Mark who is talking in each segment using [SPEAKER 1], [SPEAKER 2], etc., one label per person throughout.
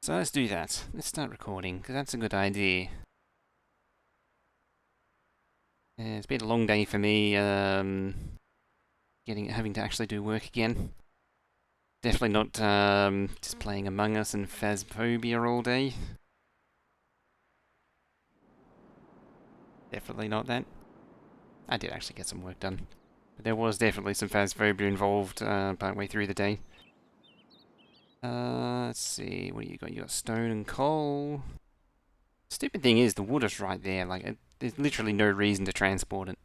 [SPEAKER 1] So let's do that. Let's start recording, because that's a good idea. It's been a long day for me, having to actually do work again. Definitely not just playing Among Us and Phasmophobia all day. Definitely not that. I did actually get some work done. But there was definitely some Phasmophobia involved partway through the day. Let's see, what do you got? You got stone and coal. Stupid thing is, the wood is right there. Like, there's literally no reason to transport it.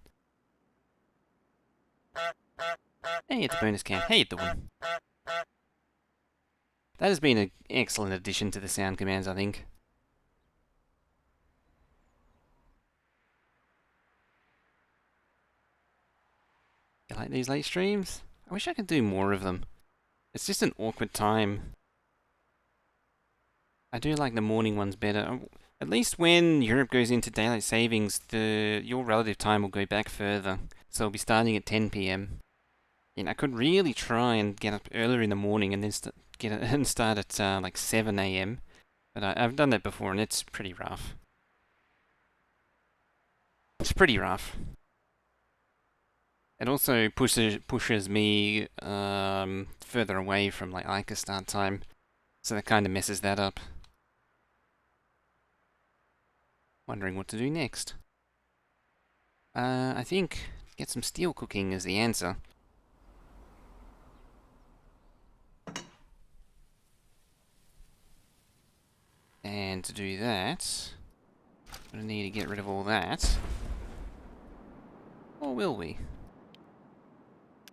[SPEAKER 1] Hey, it's a bonus camp. How you doing? That has been an excellent addition to the sound commands, I think. You like these late streams? I wish I could do more of them. It's just an awkward time. I do like the morning ones better. At least when Europe goes into daylight savings, your relative time will go back further. So it'll be starting at 10 p.m. And I could really try and get up earlier in the morning and then start at like 7 a.m. But I've done that before and it's pretty rough. It's pretty rough. It also pushes me further away from like Ica start time, so that kind of messes that up. Wondering what to do next. I think get some steel cooking is the answer. And to do that, we're gonna need to get rid of all that. Or will we?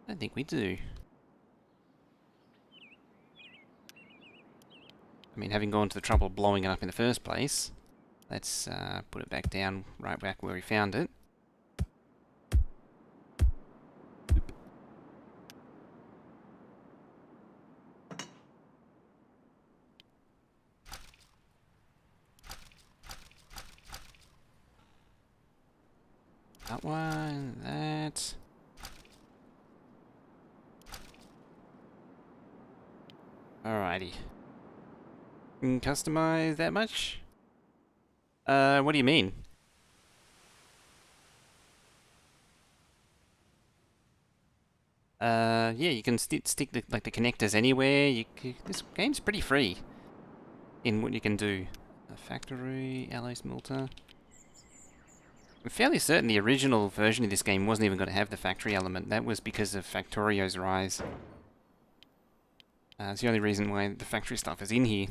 [SPEAKER 1] I don't think we do. I mean, having gone to the trouble of blowing it up in the first place, let's put it back down, right back where we found it. That one, that. Alrighty. Can customize that much? What do you mean? Yeah, you can stick the connectors anywhere. This game's pretty free in what you can do. A factory, alloy smelter. I'm fairly certain the original version of this game wasn't even going to have the factory element. That was because of Factorio's rise. It's the only reason why the factory stuff is in here.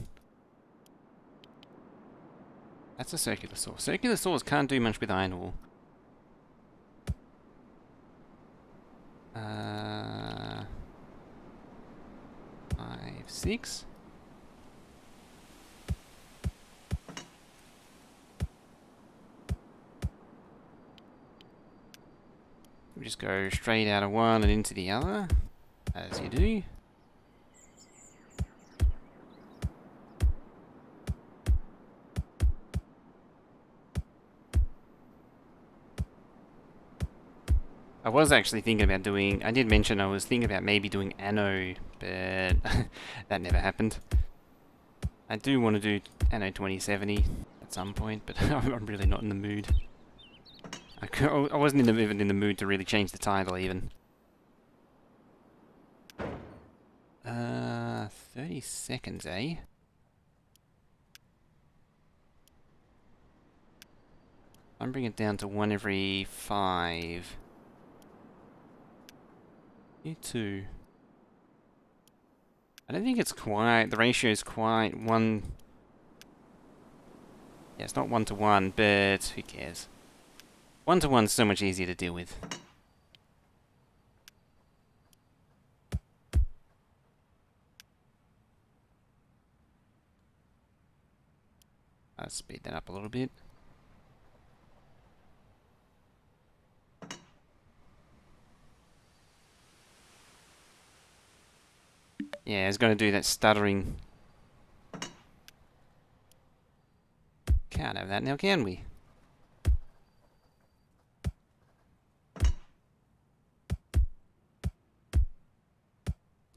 [SPEAKER 1] That's a circular saw. Circular saws can't do much with iron ore. 5, 6. We just go straight out of one and into the other, as you do. I was actually thinking about doing, I did mention I was thinking about maybe doing Anno, but that never happened. I do want to do Anno 2070 at some point, but I'm really not in the mood. I wasn't even in the mood to really change the title even. 30 seconds, eh? I'm bringing it down to 1 every 5. You too. I don't think it's quite, the ratio is quite 1. Yeah, it's not 1 to 1, but who cares? 1 to 1 is so much easier to deal with. I'll speed that up a little bit. Yeah, it's going to do that stuttering. Can't have that now, can we?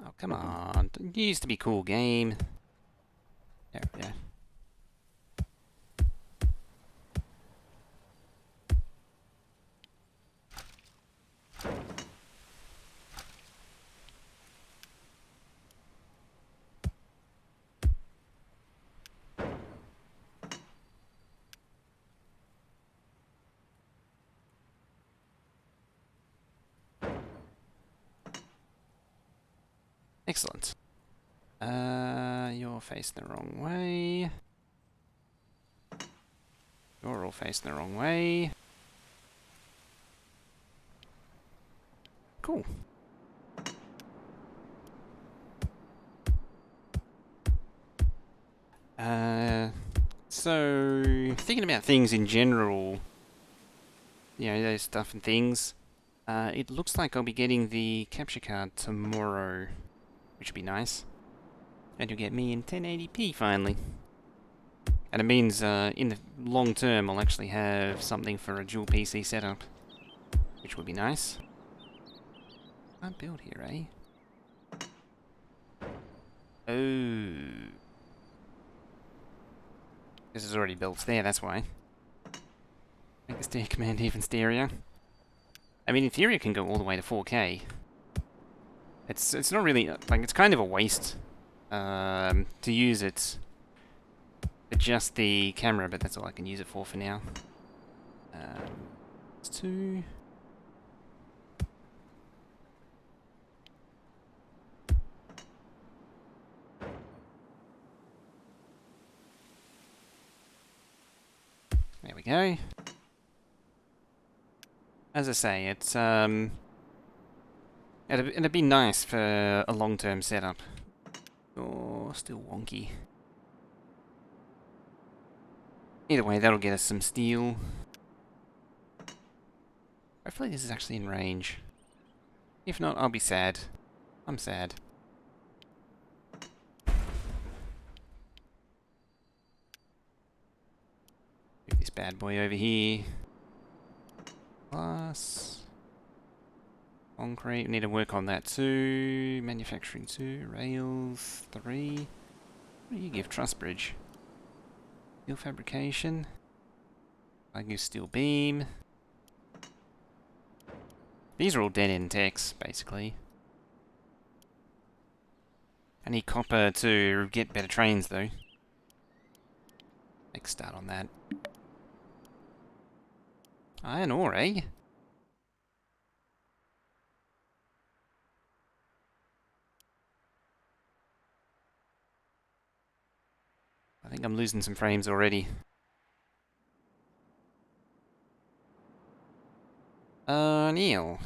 [SPEAKER 1] Oh, come on. It used to be cool game. There we go. Excellent. You're facing the wrong way. You're all facing the wrong way. Cool. So thinking about things in general, you know, those stuff and things. It looks like I'll be getting the capture card tomorrow, which would be nice. And you'll get me in 1080p finally. And it means in the long term I'll actually have something for a dual PC setup, which would be nice. Can't build here, eh? Oh. This is already built there, that's why. Make the stair command even stereo. I mean, in theory it can go all the way to 4K. It's not really, like, it's kind of a waste to use it for just the camera, but that's all I can use it for now. It's 2. There we go. As I say, it's it'd be nice for a long-term setup. Oh, still wonky. Either way, that'll get us some steel. Hopefully this is actually in range. If not, I'll be sad. I'm sad. Move this bad boy over here. Plus... concrete, we need to work on that too. Manufacturing 2, rails 3. What do you give? Truss bridge. Steel fabrication. I give steel beam. These are all dead-end techs, basically. I need copper to get better trains, though. Make a start on that. Iron ore, eh? I think I'm losing some frames already. Neil.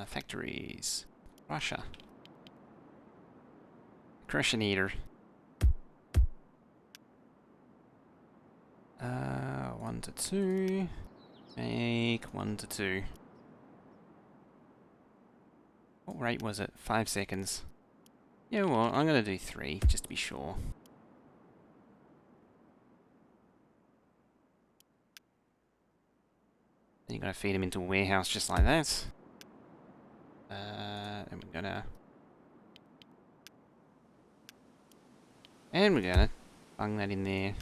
[SPEAKER 1] Factories. Russia. Crushing eater. 1 to 2. Make 1 to 2. What rate was it? 5 seconds. Yeah, well, I'm gonna do 3, just to be sure. Then you're gonna feed them into a warehouse just like that. And we're gonna... and we're gonna bung that in there.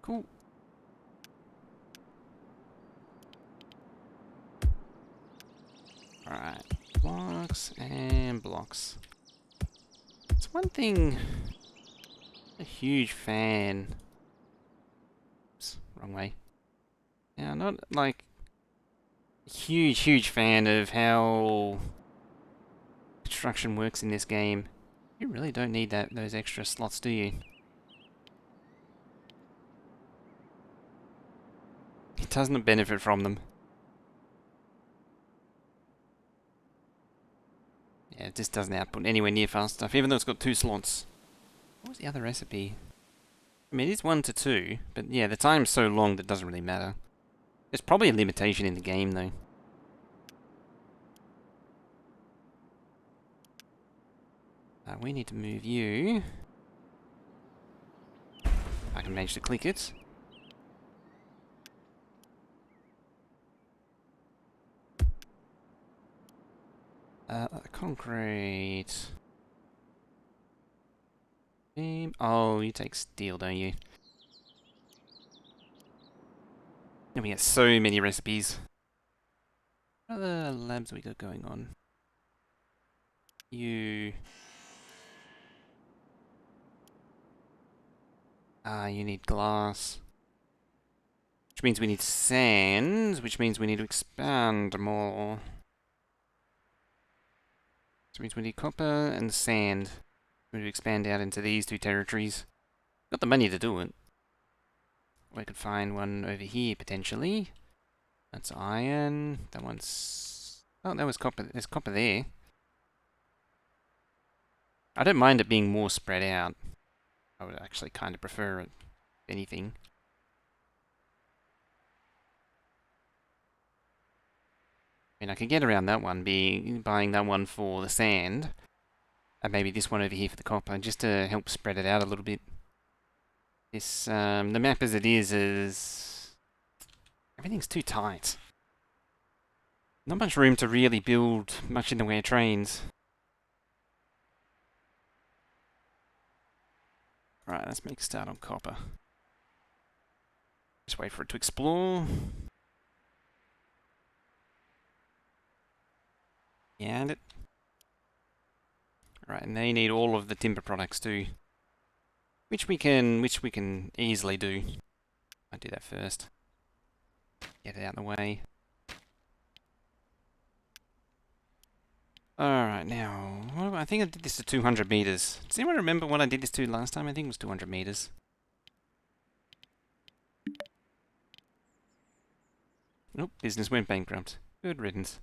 [SPEAKER 1] Cool. Alright, blocks and blocks. It's one thing, a huge fan. Oops, wrong way. Now, not like a huge fan of how construction works in this game. You really don't need those extra slots, do you? It doesn't benefit from them. Yeah, it just doesn't output anywhere near fast enough, even though it's got 2 slots. What was the other recipe? I mean, it is 1 to 2, but yeah, the time's so long that it doesn't really matter. There's probably a limitation in the game, though. We need to move you. I can manage to click it. Concrete. Oh, you take steel, don't you? And we get so many recipes. What other labs we got going on? You need glass. Which means we need sand, which means we need to expand more. Which means we need copper and sand. We need to expand out into these two territories. Got the money to do it. Or I could find one over here, potentially. That's iron. That one's... Oh, that was copper. There's copper there. I don't mind it being more spread out. I would actually kind of prefer it, if anything. I mean, I could get around that one, buying that one for the sand, and maybe this one over here for the copper, just to help spread it out a little bit. This, the map as it is... Everything's too tight. Not much room to really build much in the way of trains. Right, let's make a start on copper. Just wait for it to explore. And it. Right, and they need all of the timber products too. Which we can easily do. I'll do that first. Get it out of the way. Alright, now, I think I did this to 200 meters. Does anyone remember what I did this to last time? I think it was 200 meters. Nope, business went bankrupt. Good riddance.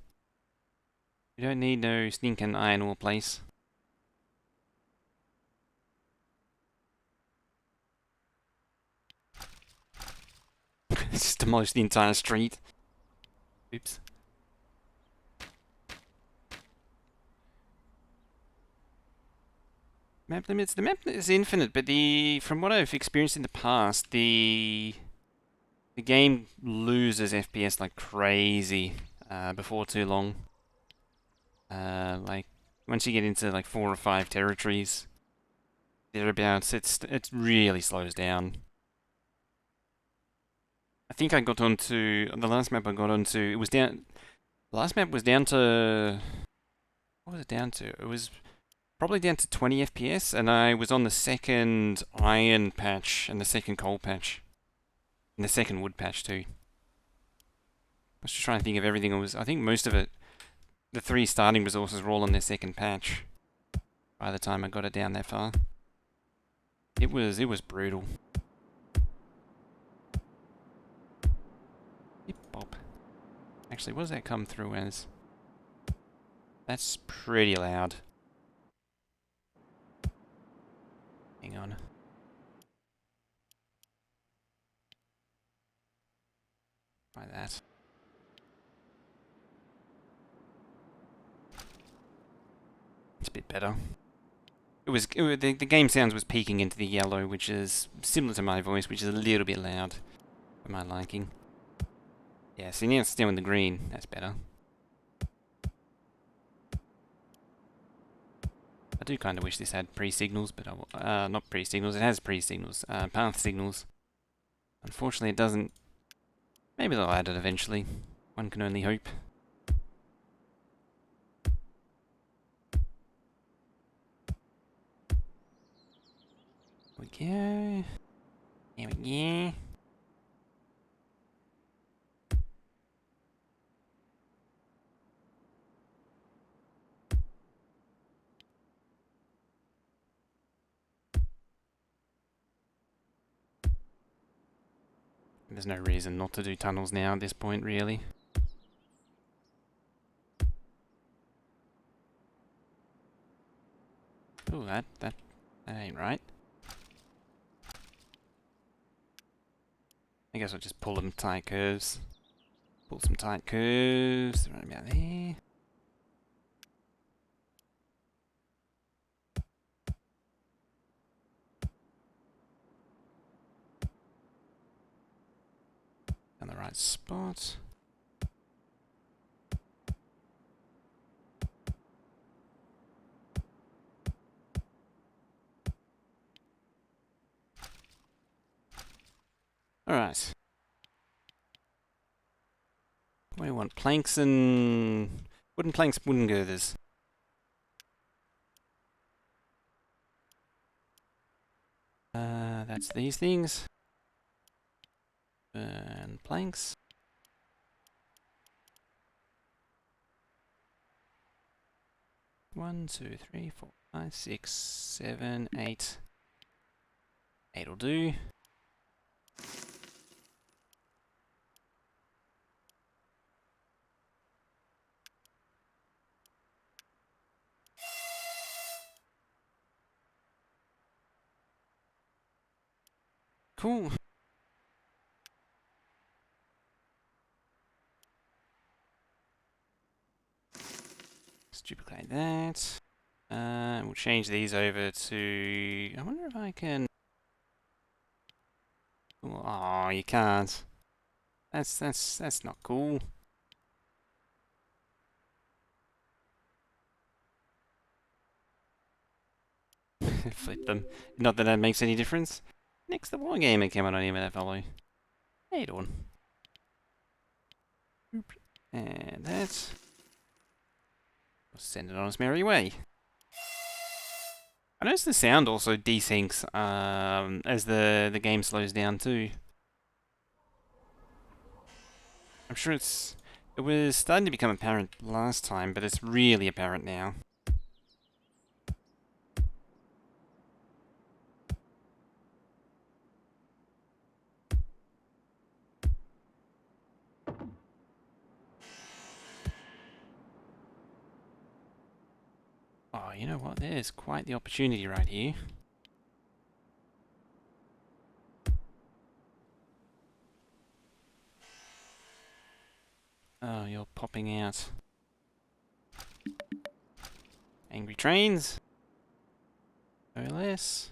[SPEAKER 1] You don't need no stinking iron ore place. Just demolish the entire street. Oops. Map limits. The map is infinite, but from what I've experienced in the past, the game loses FPS like crazy before too long. Like once you get into like 4 or 5 territories, thereabouts, it really slows down. I think I got onto the last map I got onto. It was down. The last map was down to. What was it down to? It was probably down to 20 FPS, and I was on the second iron patch and the second coal patch. And the second wood patch too. I was just trying to think of everything. I think most of it, the 3 starting resources were all on their second patch. By the time I got it down that far. It was brutal. Hip bop. Actually, what does that come through as? That's pretty loud. Hang on. Try that. It's a bit better. The game sounds was peaking into the yellow, which is similar to my voice, which is a little bit loud for my liking. Yeah, see now it's still in the green. That's better. I do kind of wish this had pre-signals, but not pre-signals. It has pre-signals, path signals. Unfortunately, it doesn't. Maybe they'll add it eventually. One can only hope. Here we go. There's no reason not to do tunnels now at this point, really. Oh, that ain't right. I guess I'll just pull them tight curves. Pull some tight curves right about there. On the right spot. Alright. What do we want? Planks and... Wooden planks, wooden girders. That's these things. And planks. 1, 2, 3, 4, 5, 6, 7, 8. 8'll do. Cool. Let's duplicate that. We'll change these over to... I wonder if I can... Oh, you can't. That's not cool. Flip them. Not that makes any difference. Next, the Wargamer came on here with that fellow. How you doing? And that. We'll send it on its merry way. I noticed the sound also desyncs as the game slows down too. I'm sure it was starting to become apparent last time, but it's really apparent now. Oh, you know what? There's quite the opportunity right here. Oh, you're popping out. Angry trains. OLS.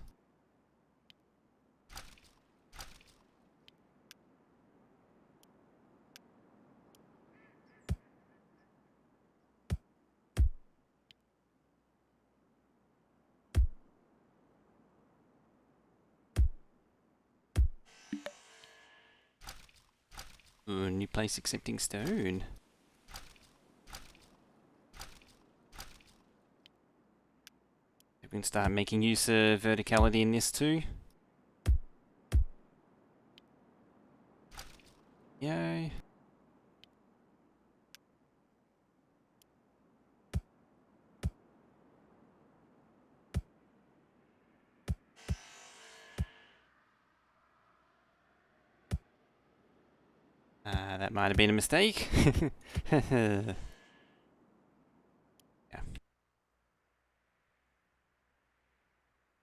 [SPEAKER 1] Ooh, new place accepting stone. We can start making use of verticality in this too. Yay. That might have been a mistake. Yeah.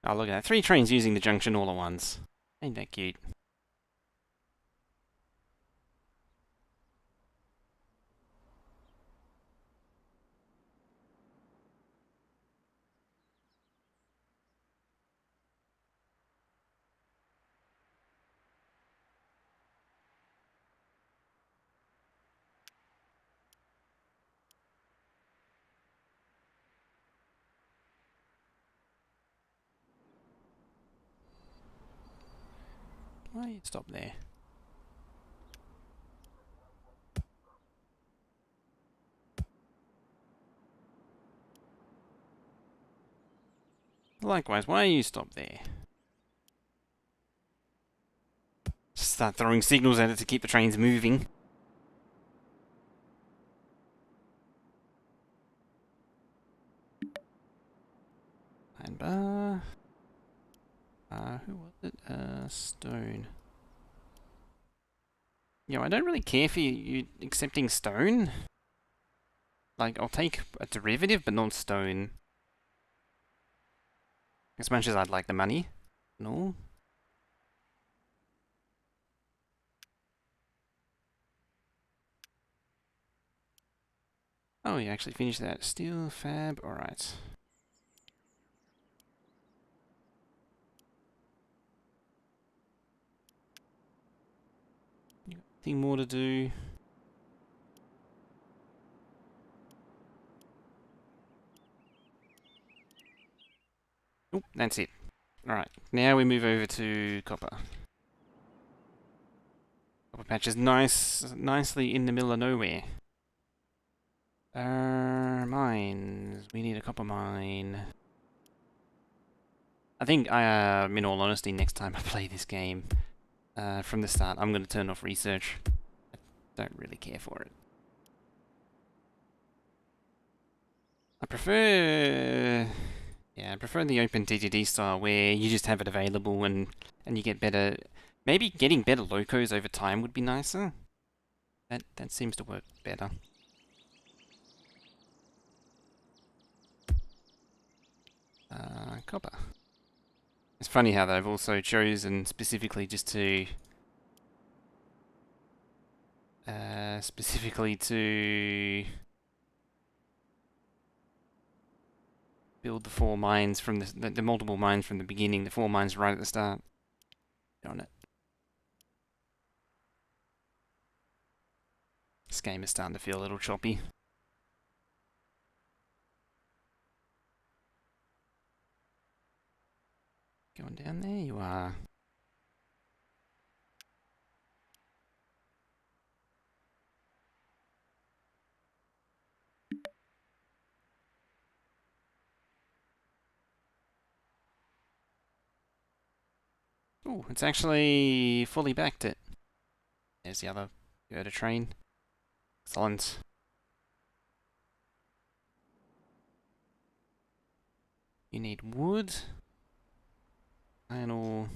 [SPEAKER 1] Oh, look at that. 3 trains using the junction all at once. Ain't that cute? Why you stop there? Likewise, why you stop there? Just start throwing signals at it to keep the trains moving. And who was it? Stone. Yo, I don't really care for you accepting stone. Like, I'll take a derivative, but not stone. As much as I'd like the money. No. Oh, you actually finished that. Steel, fab, alright. Anything more to do? Oh, that's it. Alright, now we move over to copper. Copper patch is nicely in the middle of nowhere. Mines. We need a copper mine. I think, in all honesty, next time I play this game, from the start, I'm going to turn off research. I don't really care for it. I prefer the open TTD style where you just have it available and you get better. Maybe getting better locos over time would be nicer. That seems to work better. Copper. It's funny how they've also chosen specifically just to build the 4 mines from the multiple mines from the beginning, the 4 mines right at the start. Darn it. This game is starting to feel a little choppy. Going down there, you are. Oh, it's actually fully backed it. There's the other girder train. Excellent. You need wood. Iron ore.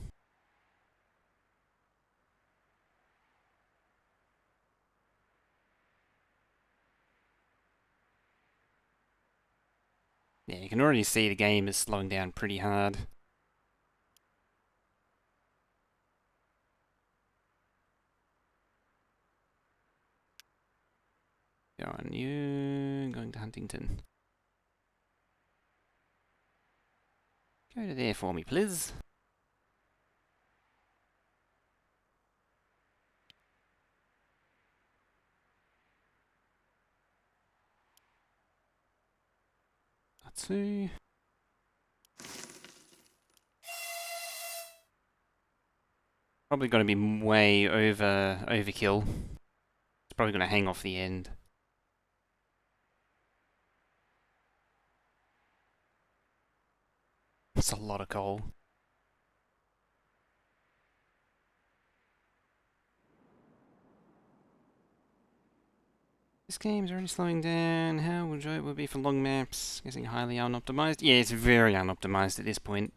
[SPEAKER 1] Yeah, you can already see the game is slowing down pretty hard. Go on, you going to Huntington. Go to there for me, please. R2. Probably going to be way overkill. It's probably going to hang off the end. It's a lot of coal. This game's already slowing down. How enjoyable it would be for long maps? Guessing highly unoptimized? Yeah, it's very unoptimized at this point.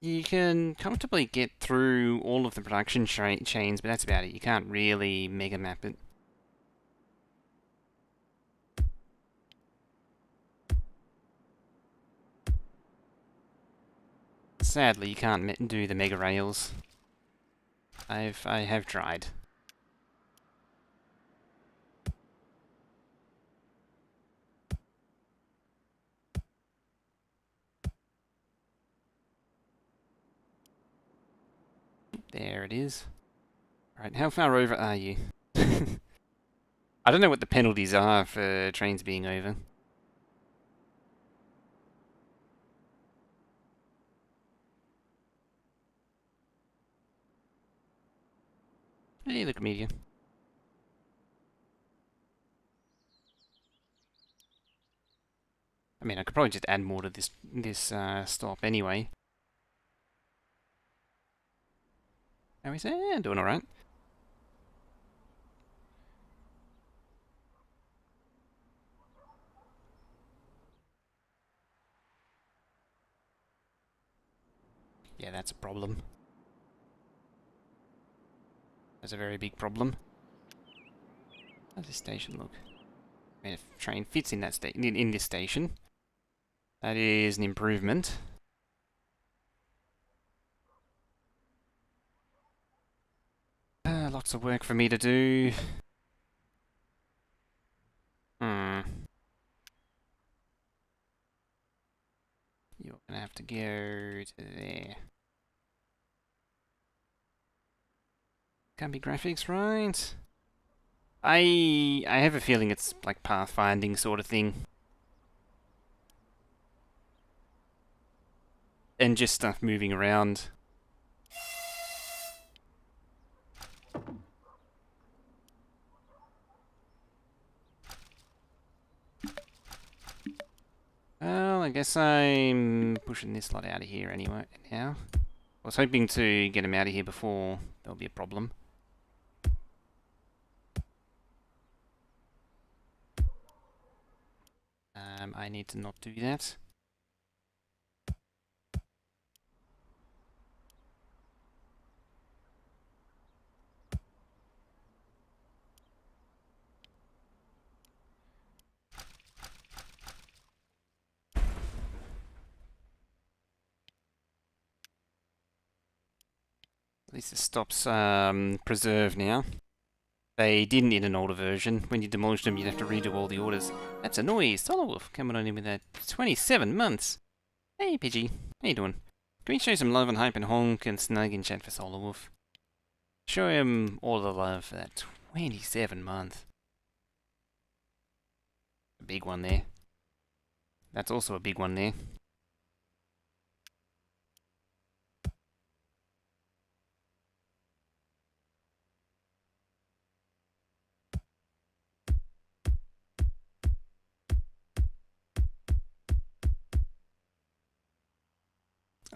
[SPEAKER 1] You can comfortably get through all of the production chains, but that's about it. You can't really mega map it. Sadly, you can't do the mega rails. I have tried. There it is. Alright, how far over are you? I don't know what the penalties are for trains being over. Hey, look at media. I mean, I could probably just add more to this stop anyway. How is that? Doing alright. Yeah, that's a problem. That's a very big problem. How does this station look? I mean, if a train fits in that in this station, that is an improvement. Lots of work for me to do. Hmm. You're gonna have to go to there. Can't be graphics, right? I have a feeling it's like pathfinding sort of thing. And just stuff moving around. I guess I'm pushing this lot out of here anyway now. I was hoping to get him out of here before there'll be a problem. I need to not do that. At least it stops preserve now. They didn't in an older version. When you demolished them, you'd have to redo all the orders. That's a noise. Solowolf coming on in with that 27 months. Hey, Pidgey. How you doing? Can we show some love and hype and honk and snug in chat for Solowolf? Show him all the love for that 27 month. A big one there. That's also a big one there.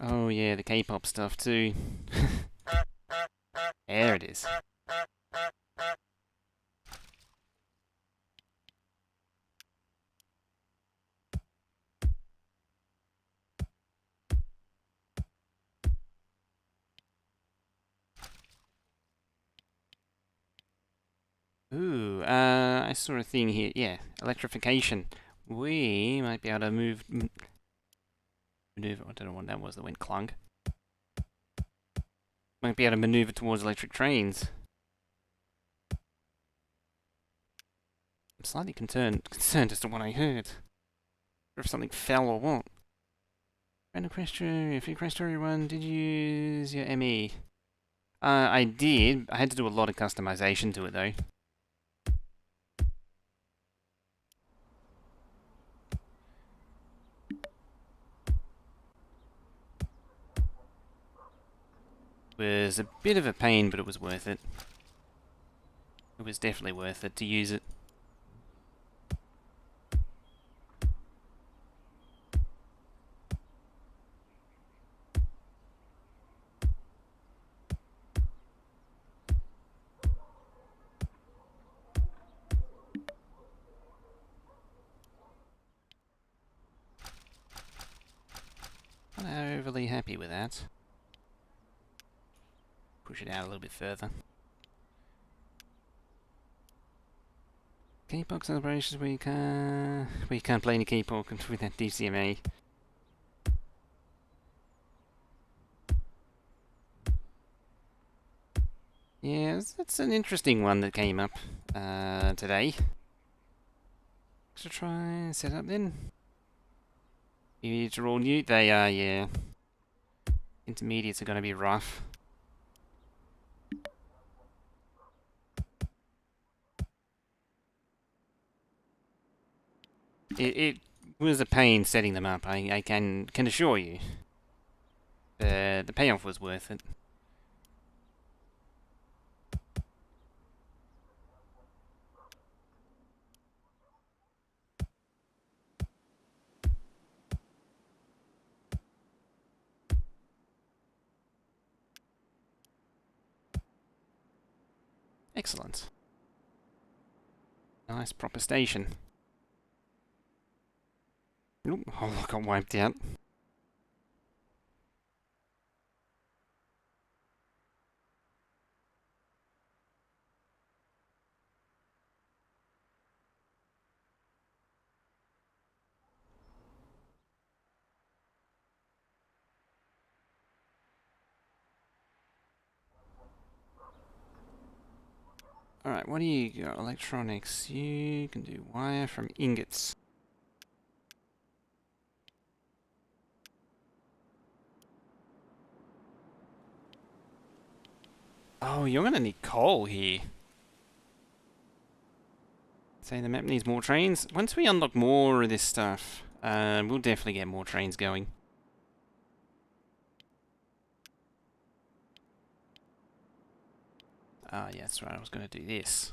[SPEAKER 1] Oh yeah, the K-pop stuff too. There it is. Ooh, I saw a thing here. Yeah, electrification. We might be able to maneuver. I don't know what that was that went clunk. Might be able to maneuver towards electric trains. I'm slightly concerned as to what I heard. Or if something fell or what. Random question, if you crashed everyone, did you use your ME? I did. I had to do a lot of customization to it though. It was a bit of a pain, but it was worth it. It was definitely worth it to use it. Not overly happy with that. Push it out a little bit further. K-pop celebrations we can't play any K-pop with that DCMA. Yeah, that's an interesting one that came up today. So try and set up then. These are all new. They are, yeah. Intermediates are going to be rough. It was a pain setting them up. I can assure you. The payoff was worth it. Excellent. Nice proper station. Oop, oh, I got wiped out. Alright, what do you got? Electronics. You can do wire from ingots. Oh, you're gonna need coal here. Say the map needs more trains. Once we unlock more of this stuff, we'll definitely get more trains going. Ah, yeah, that's right. I was going to do this.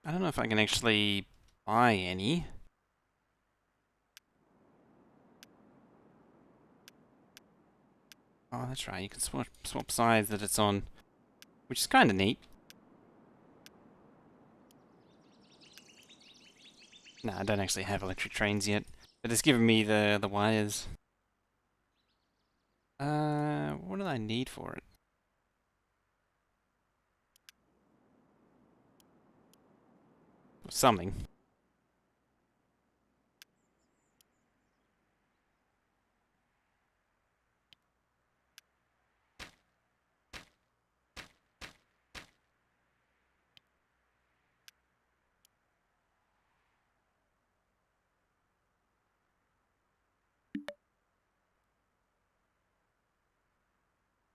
[SPEAKER 1] I don't know if I can actually buy any. Oh, that's right. You can swap sides that it's on, which is kind of neat. No, I don't actually have electric trains yet, but it's given me the wires. What do I need for it? Something.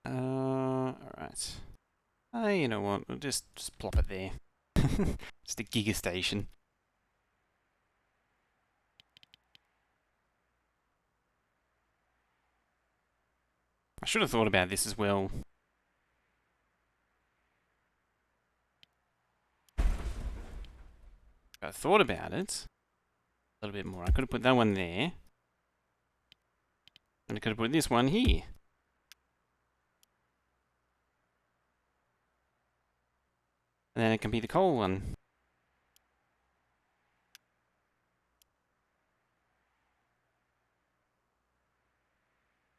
[SPEAKER 1] Alright. You know what? We'll just plop it there. Just a giga station. I should have thought about this as well. I thought about it a little bit more. I could have put that one there. And I could have put this one here. And then it can be the coal one.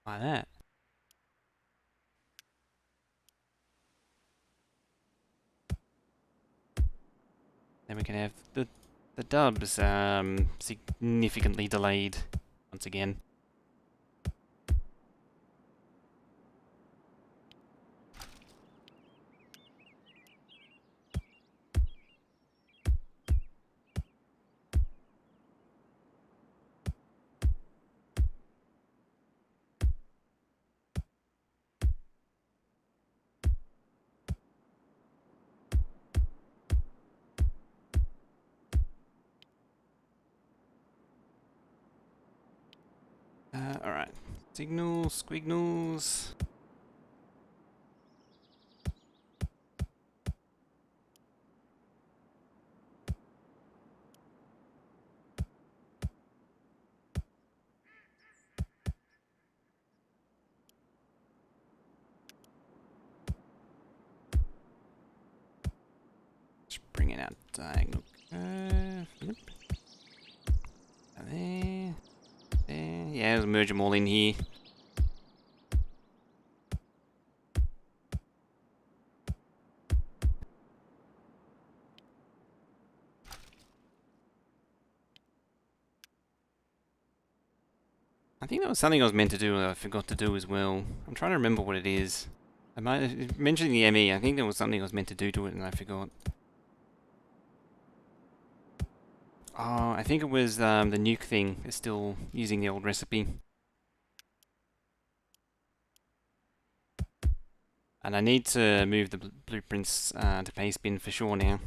[SPEAKER 1] Like that. Then we can have the dubs significantly delayed once again. Alright. Signals, squignals. Just bring it out diagonal curve. There. There. Yeah, let's merge them all in here. I think that was something I was meant to do that I forgot to do as well. I'm trying to remember what it is. I might have mentioned the ME. I think there was something I was meant to do to it and I forgot. Oh, I think it was the nuke thing. It's still using the old recipe. And I need to move the blueprints to paste bin for sure now.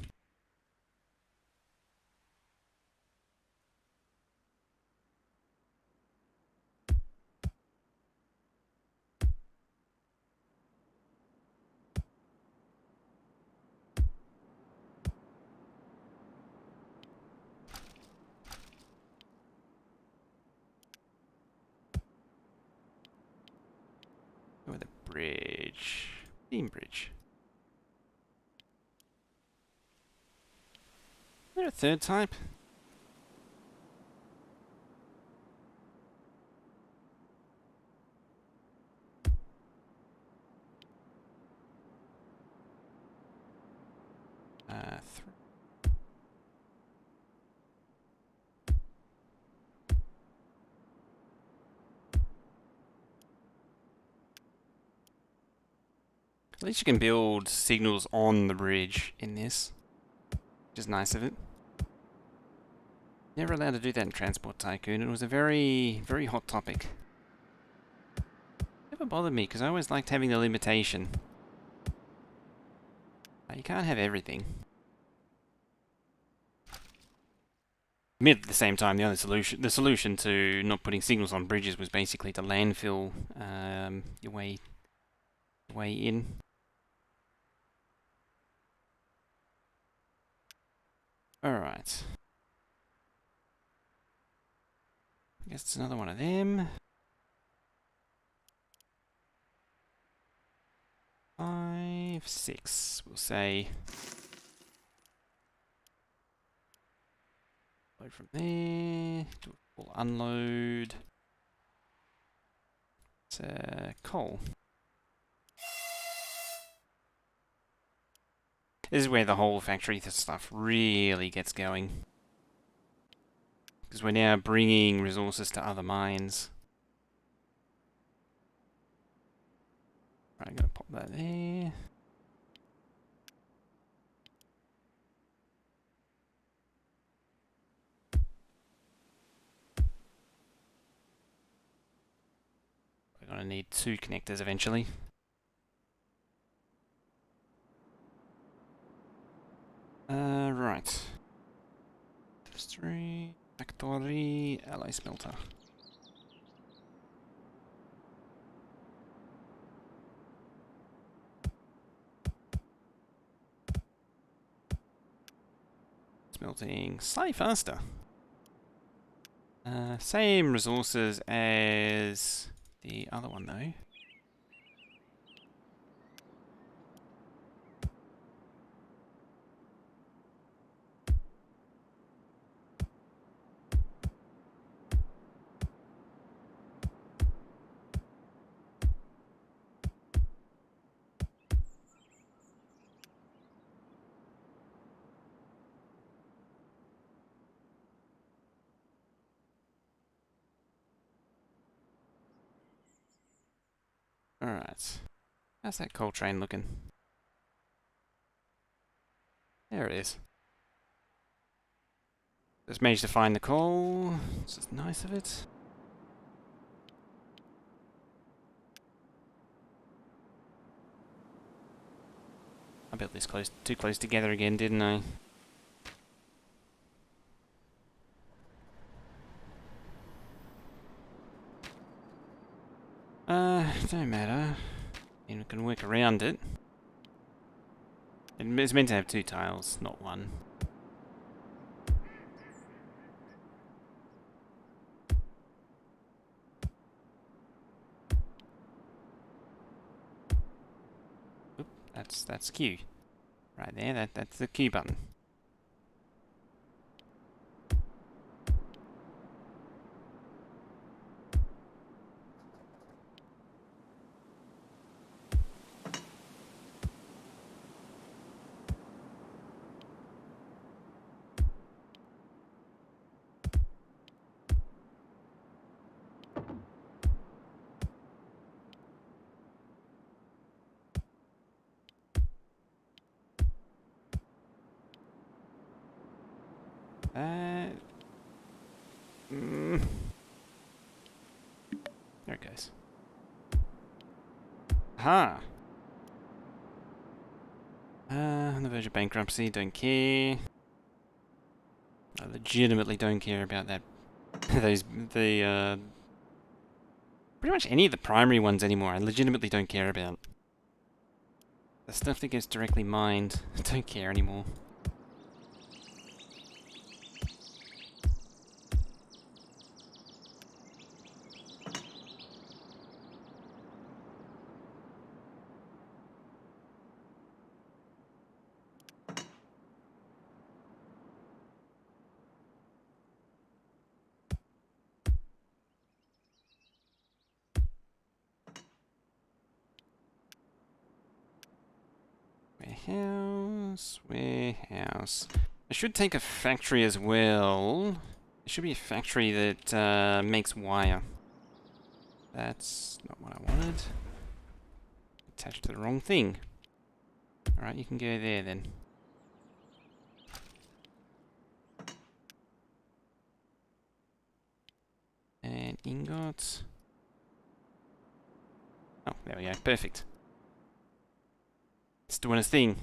[SPEAKER 1] Over the bridge. Beam bridge. Is there a third type? Three. At least you can build signals on the bridge in this, which is nice of it. Never allowed to do that in Transport Tycoon. It was a very, very hot topic. Never bothered me because I always liked having the limitation. But you can't have everything. Admit at the same time, the solution to not putting signals on bridges was basically to landfill your way in. Alright. I guess it's another one of them. 5, 6, we'll say. Load from there. Do a full unload. It's coal. This is where the whole factory stuff really gets going. Because we're now bringing resources to other mines. Right, I'm going to pop that there. We're going to need 2 connectors eventually. Right. 3, factory, ally smelter. Smelting slightly faster. Same resources as the other one though. Alright. How's that coal train looking? There it is. Just managed to find the coal. This is nice of it. I built this too close together again, didn't I? Don't matter. And we can work around it. It's meant to have 2 tiles, not 1. Oop, that's Q. Right there, that's the Q button. There it goes. Aha! On the verge of bankruptcy, don't care. I legitimately don't care about that. Pretty much any of the primary ones anymore, I legitimately don't care about. The stuff that gets directly mined, I don't care anymore. Warehouse. I should take a factory as well. There should be a factory that makes wire. That's not what I wanted. Attached to the wrong thing. Alright, you can go there then. And ingots. Oh, there we go. Perfect. It's doing its thing.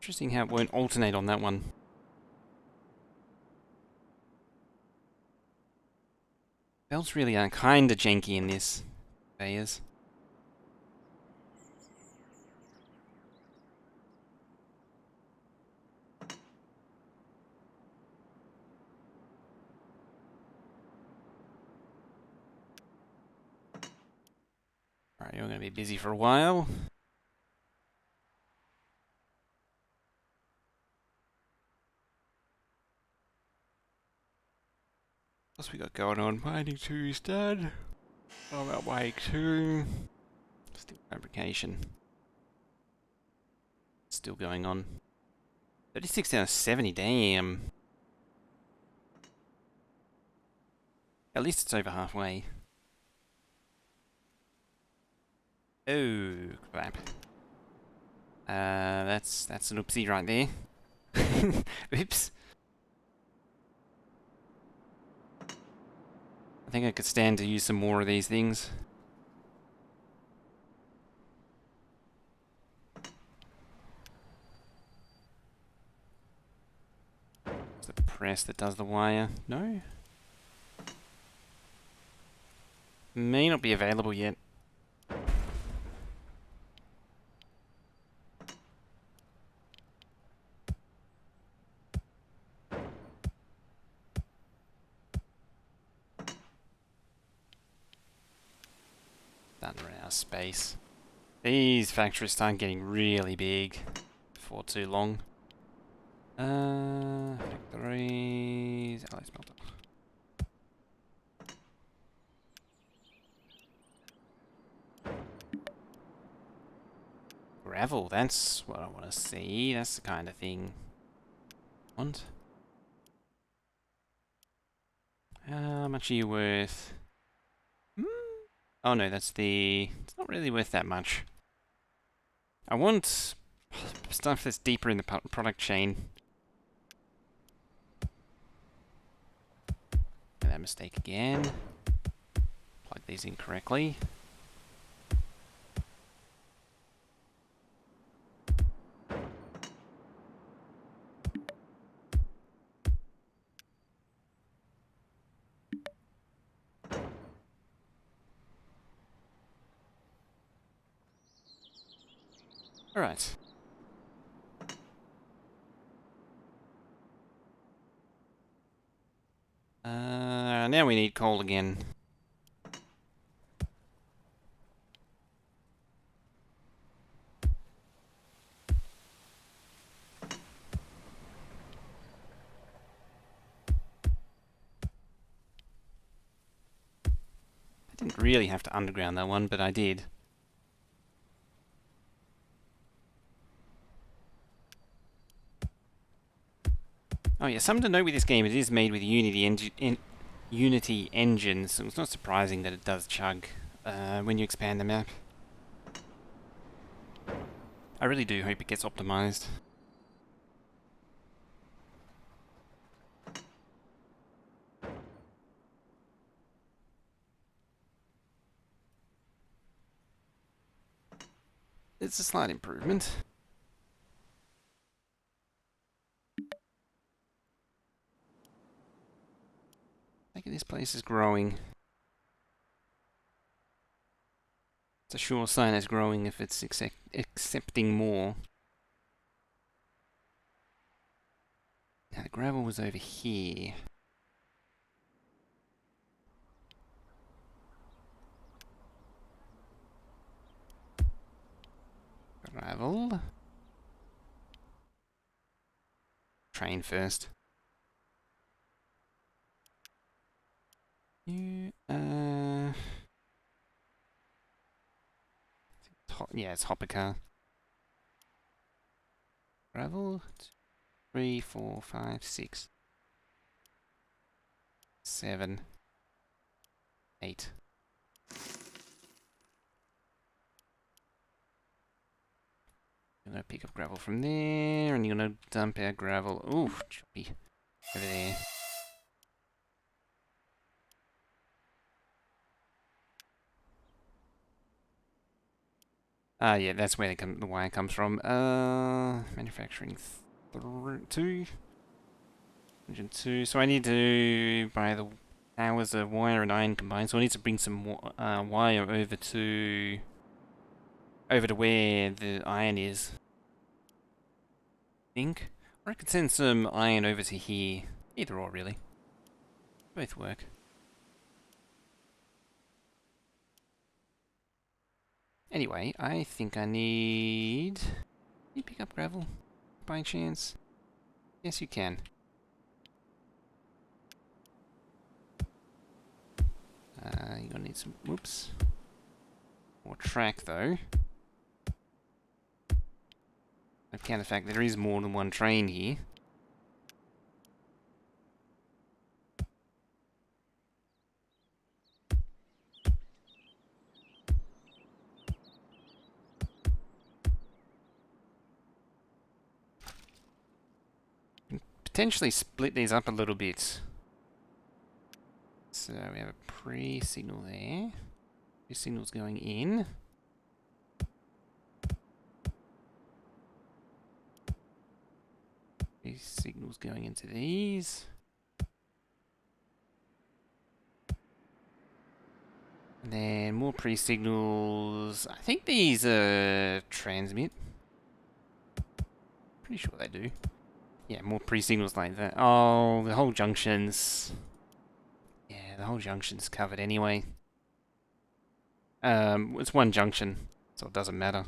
[SPEAKER 1] Interesting how it won't alternate on that one. Belts really are kinda janky in this, Bayers. Alright, you're gonna be busy for a while. What's we got going on? Mining 2 is done. Oh, about mining 2. Still fabrication. Still going on. 36 out of 70, damn. At least it's over halfway. Oh, crap. That's an oopsie right there. Oops. I think I could stand to use some more of these things. It's the press that does the wire. No? May not be available yet. Don't run out of space. These factories start getting really big for too long. Factories. Alloy smelter. Gravel, that's what I want to see. That's the kind of thing I want. How much are you worth? Oh no, that's the... It's not really worth that much. I want stuff that's deeper in the product chain. Made that mistake again. Plug these in correctly. Alright. Now we need coal again. I didn't really have to underground that one, but I did. Oh yeah, something to note with this game, it is made with Unity engine, so it's not surprising that it does chug when you expand the map. I really do hope it gets optimized. It's a slight improvement. I think this place is growing. It's a sure sign it's growing if it's accepting more. Now the gravel was over here. Gravel. Train first. You, yeah, it's hopper car. Gravel. 3, 4, 5, 6, 7, 8. You're gonna pick up gravel from there, and you're gonna dump our gravel. Ooh, choppy. Over there. Ah, yeah, that's where the wire comes from. Manufacturing 2. Engine 2. So I need to buy the towers are wire and iron combined, so I need to bring some wire over to where the iron is. I think. Or I could send some iron over to here. Either or, really. Both work. Anyway, I think I need... Can you pick up gravel by chance? Yes, you can. You're gonna need some... Whoops. More track, though. I count the fact that there is more than one train here. Potentially split these up a little bit. So we have a pre-signal there. Two signals going in. These signals going into these. And then more pre-signals. I think these transmit. Pretty sure they do. Yeah, more pre-signals like that. Oh, the whole junction's... Yeah, the whole junction's covered anyway. It's one junction, so it doesn't matter.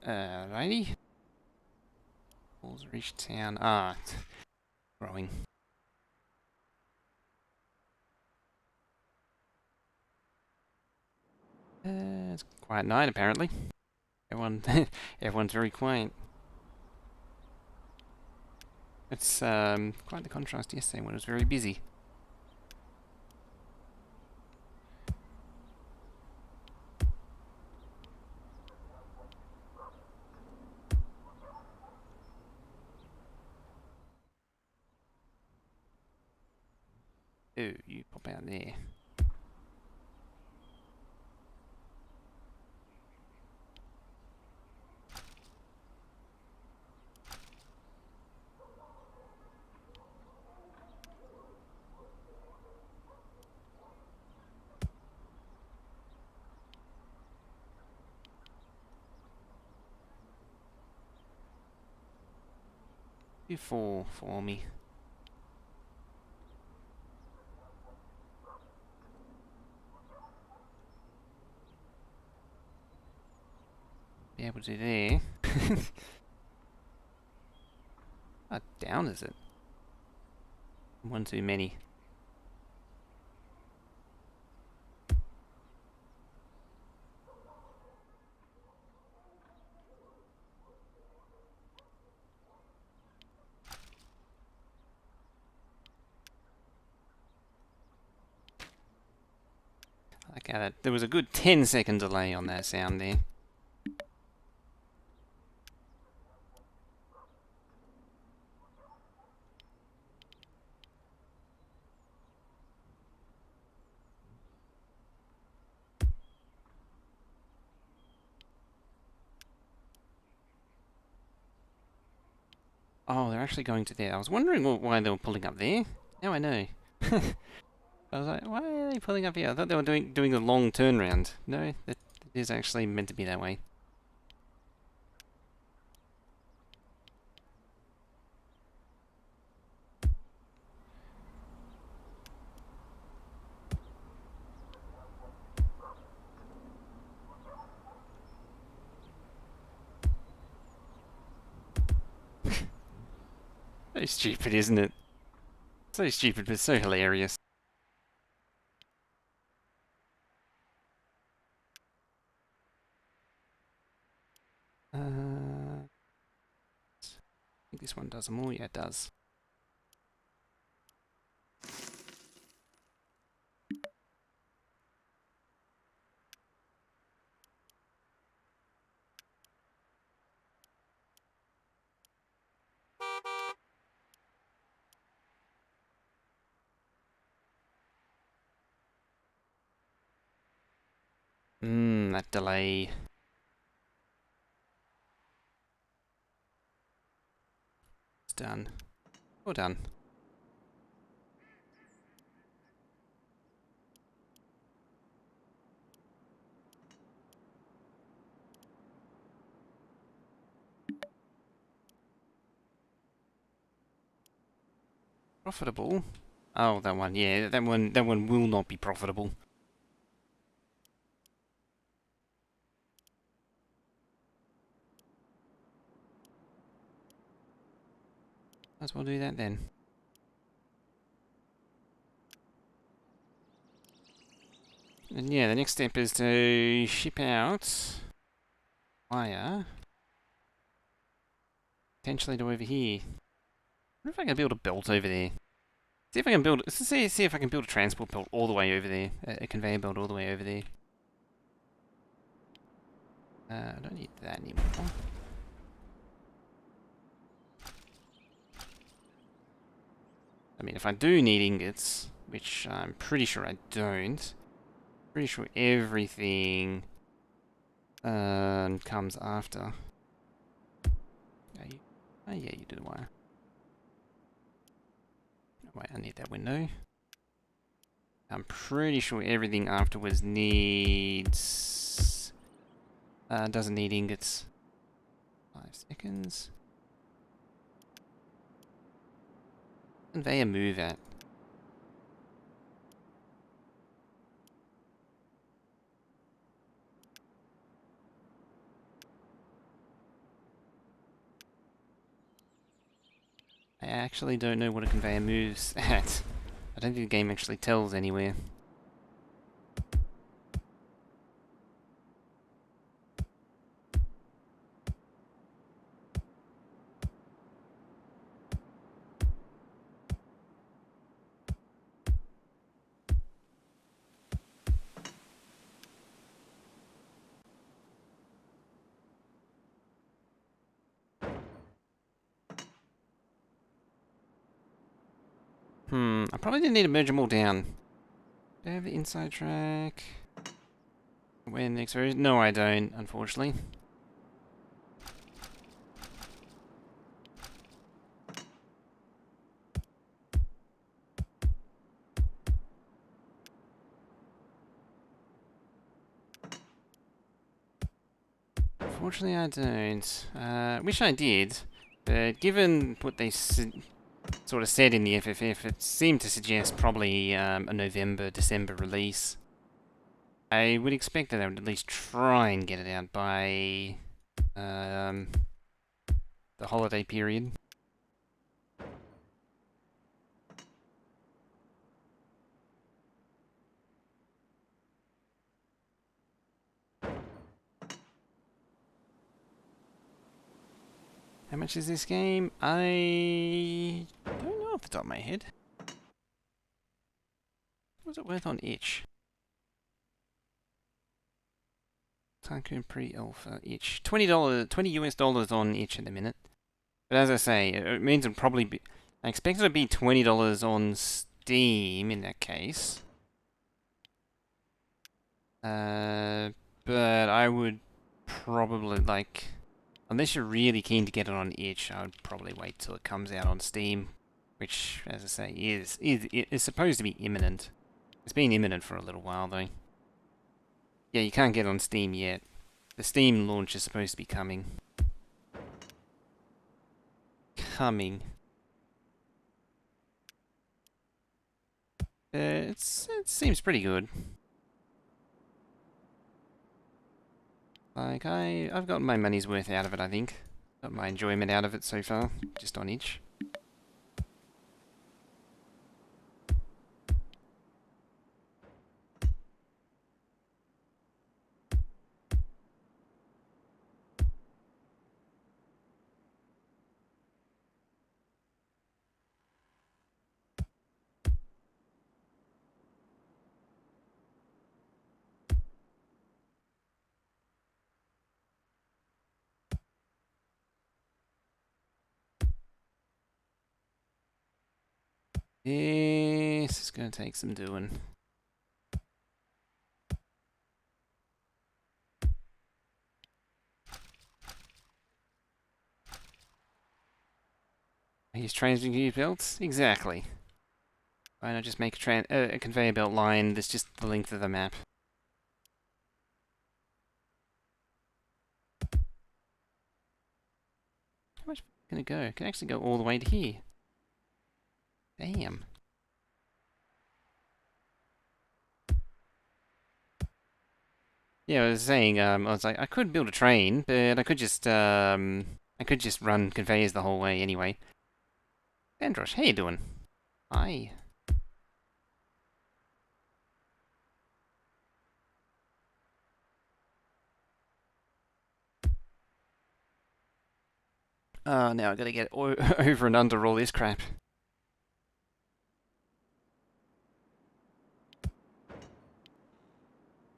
[SPEAKER 1] Righty. Balls reach town. Ah, growing. It's a quiet night apparently. Everyone's very quiet. It's quite the contrast yesterday when it was very busy. Oh, you pop out there. Do four for me. Be able to do there. How down is it? One too many. I like how that... There was a good 10-second delay on that sound there. Oh, they're actually going to there. I was wondering why they were pulling up there. Now I know. I was like, why are they pulling up here? I thought they were doing a long turnaround. No, that is actually meant to be that way. So stupid, isn't it? So stupid, but so hilarious. I think this one does them all. Yeah, it does. That delay. done. All done. Profitable? Oh, that one. Yeah, that one will not be profitable. Might as well do that then. And yeah, the next step is to ship out wire potentially to over here. I wonder if I can build a belt over there. See if I can build. See if I can build a transport belt all the way over there. A conveyor belt all the way over there. I don't need that anymore. I mean, if I do need ingots, which I'm pretty sure I don't, pretty sure everything comes after. Oh yeah, you do the wire. Oh, wait, I need that window. I'm pretty sure everything afterwards needs... doesn't need ingots. 5 seconds. Conveyor move at? I actually don't know what a conveyor moves at. I don't think the game actually tells anywhere. I probably didn't need to merge them all down. Do I have the inside track? Where next version? No, I don't, unfortunately. Unfortunately, I don't. Wish I did, but given what they sort of said in the FFF, it seemed to suggest probably a November, December release. I would expect that they would at least try and get it out by the holiday period. How much is this game? I don't know off the top of my head. What was it worth on itch? Tycoon pre-alpha itch. $20, $20 US dollars on itch at the minute. But as I say, it means it'll probably be... I expect it to be $20 on Steam in that case. But I would probably, like... Unless you're really keen to get it on itch, I would probably wait till it comes out on Steam. Which, as I say, is supposed to be imminent. It's been imminent for a little while, though. Yeah, you can't get it on Steam yet. The Steam launch is supposed to be coming. It seems pretty good. Like, I've got my money's worth out of it, I think. Got my enjoyment out of it so far, just on itch. Yes, it's gonna take some doing. Use trains and conveyor belts? Exactly. Why not just make a conveyor belt line that's just the length of the map? How much can it go? It can actually go all the way to here. Damn. Yeah, I was saying, I was like, I could build a train, but I could just run conveyors the whole way anyway. Androsh, how you doing? Hi. Now I gotta get over and under all this crap.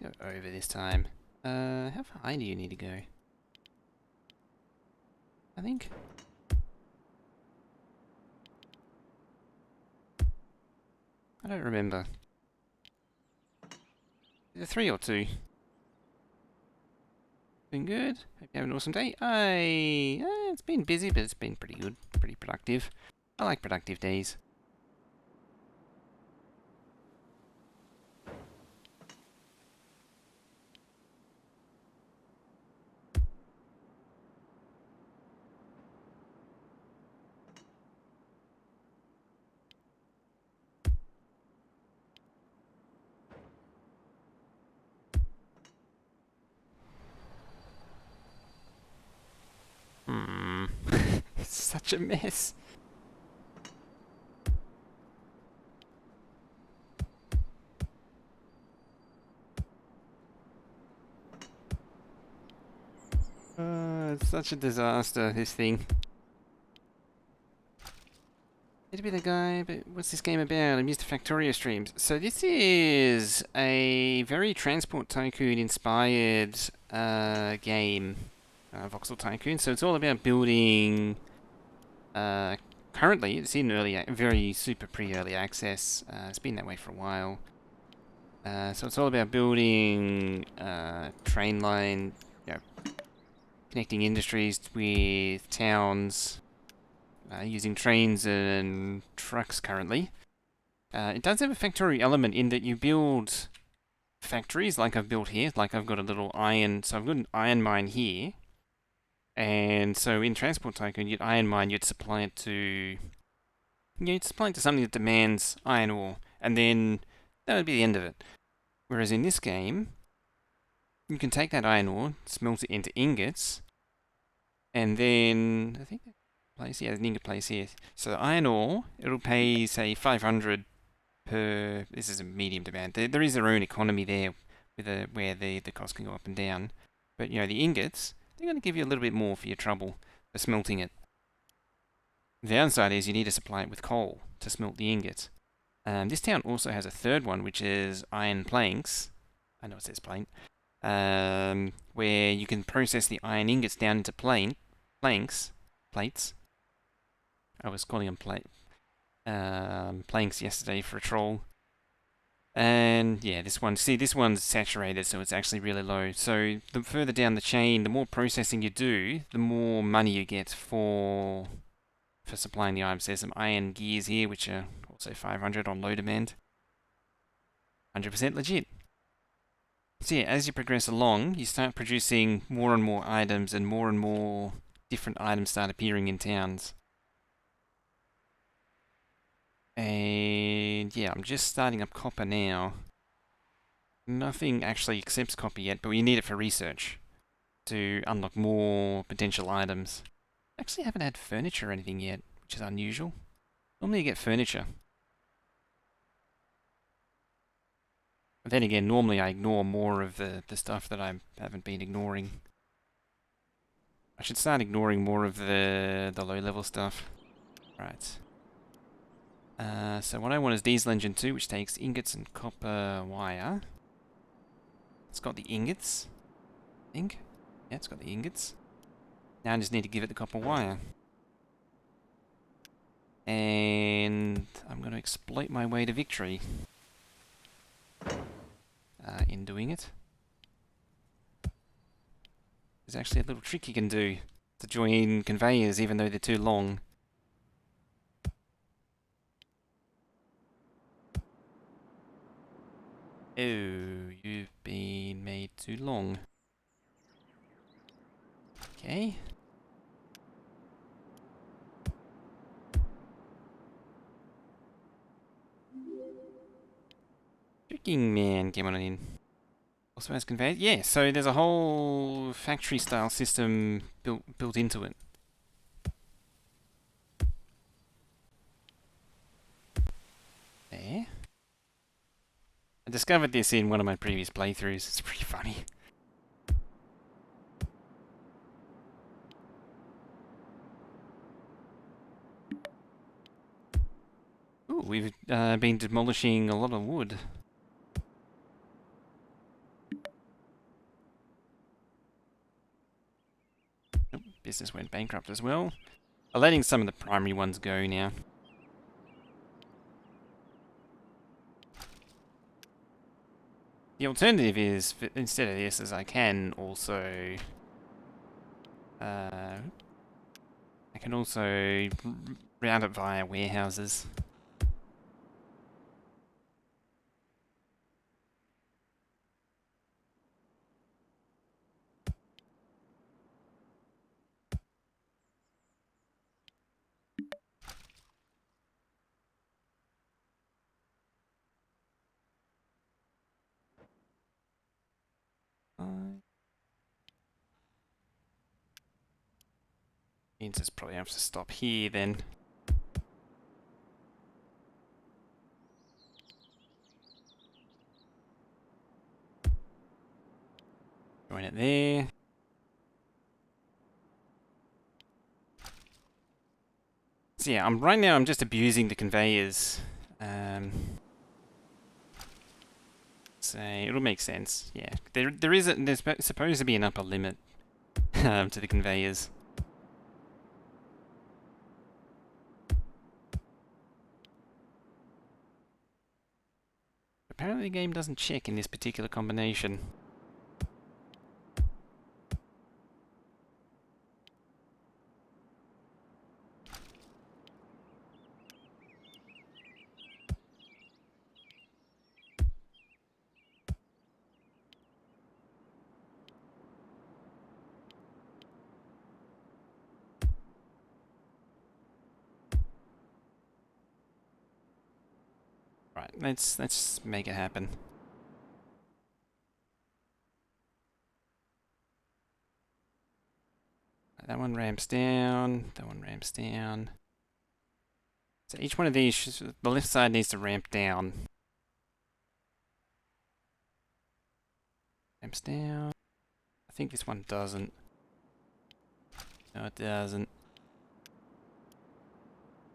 [SPEAKER 1] Go over this time. How high do you need to go? I think. I don't remember. Is it 3 or 2? Been good? Hope you have an awesome day. It's been busy, but it's been pretty good. Pretty productive. I like productive days. It's such a mess. It's such a disaster, this thing. It'd be the guy, but what's this game about? I'm used to Factorio streams. So this is a very Transport Tycoon inspired game, Voxel Tycoon. So it's all about building. Currently, it's in very super pre-early access. It's been that way for a while. So it's all about building train line, connecting industries with towns. Using trains and trucks currently. It does have a factory element in that you build factories like I've built here. Like I've got a little iron, so I've got an iron mine here. And so in Transport Tycoon, you'd iron mine, you'd supply it to, you'd supply it to something that demands iron ore, and then that would be the end of it. Whereas in this game, you can take that iron ore, smelt it into ingots, and then I think place, yeah, there's an ingot place here. So the iron ore, it'll pay say 500 per. This is a medium demand. There is their own economy there, with where the cost can go up and down. But the ingots, they're going to give you a little bit more for your trouble for smelting it. The downside is you need to supply it with coal to smelt the ingots. This town also has a third one, which is iron planks. I know it says plank. Where you can process the iron ingots down into plates. I was calling them planks yesterday for a troll. And yeah, this one's saturated, so it's actually really low. So the further down the chain, the more processing you do, the more money you get for supplying the items. There's some iron gears here, which are also 500 on low demand. 100% legit. So yeah, as you progress along, you start producing more and more items, and more different items start appearing in towns. And yeah, I'm just starting up copper now. Nothing actually accepts copper yet, but we need it for research to unlock more potential items. Actually, haven't had furniture or anything yet, which is unusual. Normally you get furniture. But then again, normally I ignore more of the stuff that I haven't been ignoring. I should start ignoring more of the low-level stuff. Right. So what I want is diesel engine 2, which takes ingots and copper wire. It's got the ingots, I think. Yeah, it's got the ingots. Now I just need to give it the copper wire. And I'm going to exploit my way to victory in doing it. There's actually a little trick you can do to join conveyors even though they're too long. Oh, you've been made too long. Okay. Tricking man, come on in. Also has conveyors. Yeah, so there's a whole factory style system built into it. There. I discovered this in one of my previous playthroughs. It's pretty funny. Ooh, we've been demolishing a lot of wood. Oh, business went bankrupt as well. I'm letting some of the primary ones go now. The alternative is, instead of this, is I can also... I can also route it via warehouses. Means it's probably have to stop here then. Join it there. So yeah, right now I'm just abusing the conveyors. So it'll make sense. Yeah, there's supposed to be an upper limit to the conveyors. Apparently the game doesn't check in this particular combination. Right, let's make it happen. That one ramps down, that one ramps down. So each one of these, the left side needs to ramp down. Ramps down. I think this one doesn't. No, it doesn't.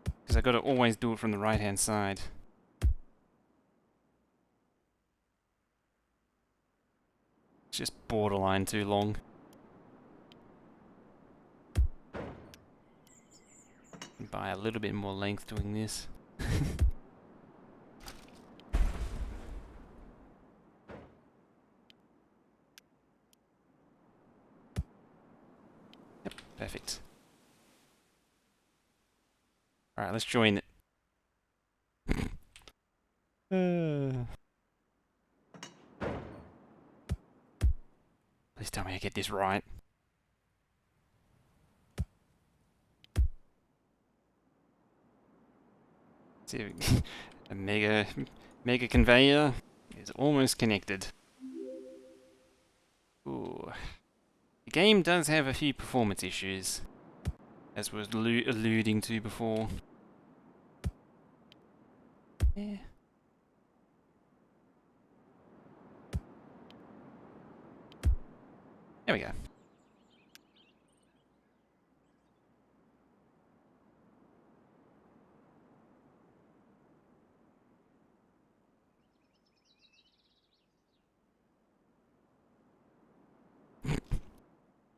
[SPEAKER 1] Because I've got to always do it from the right-hand side. It's just borderline too long. By a little bit more length doing this. Yep, perfect. Alright, let's join it. Please tell me I get this right. See, a mega conveyor is almost connected. Ooh. The game does have a few performance issues, as was alluding to before. Yeah. There we go.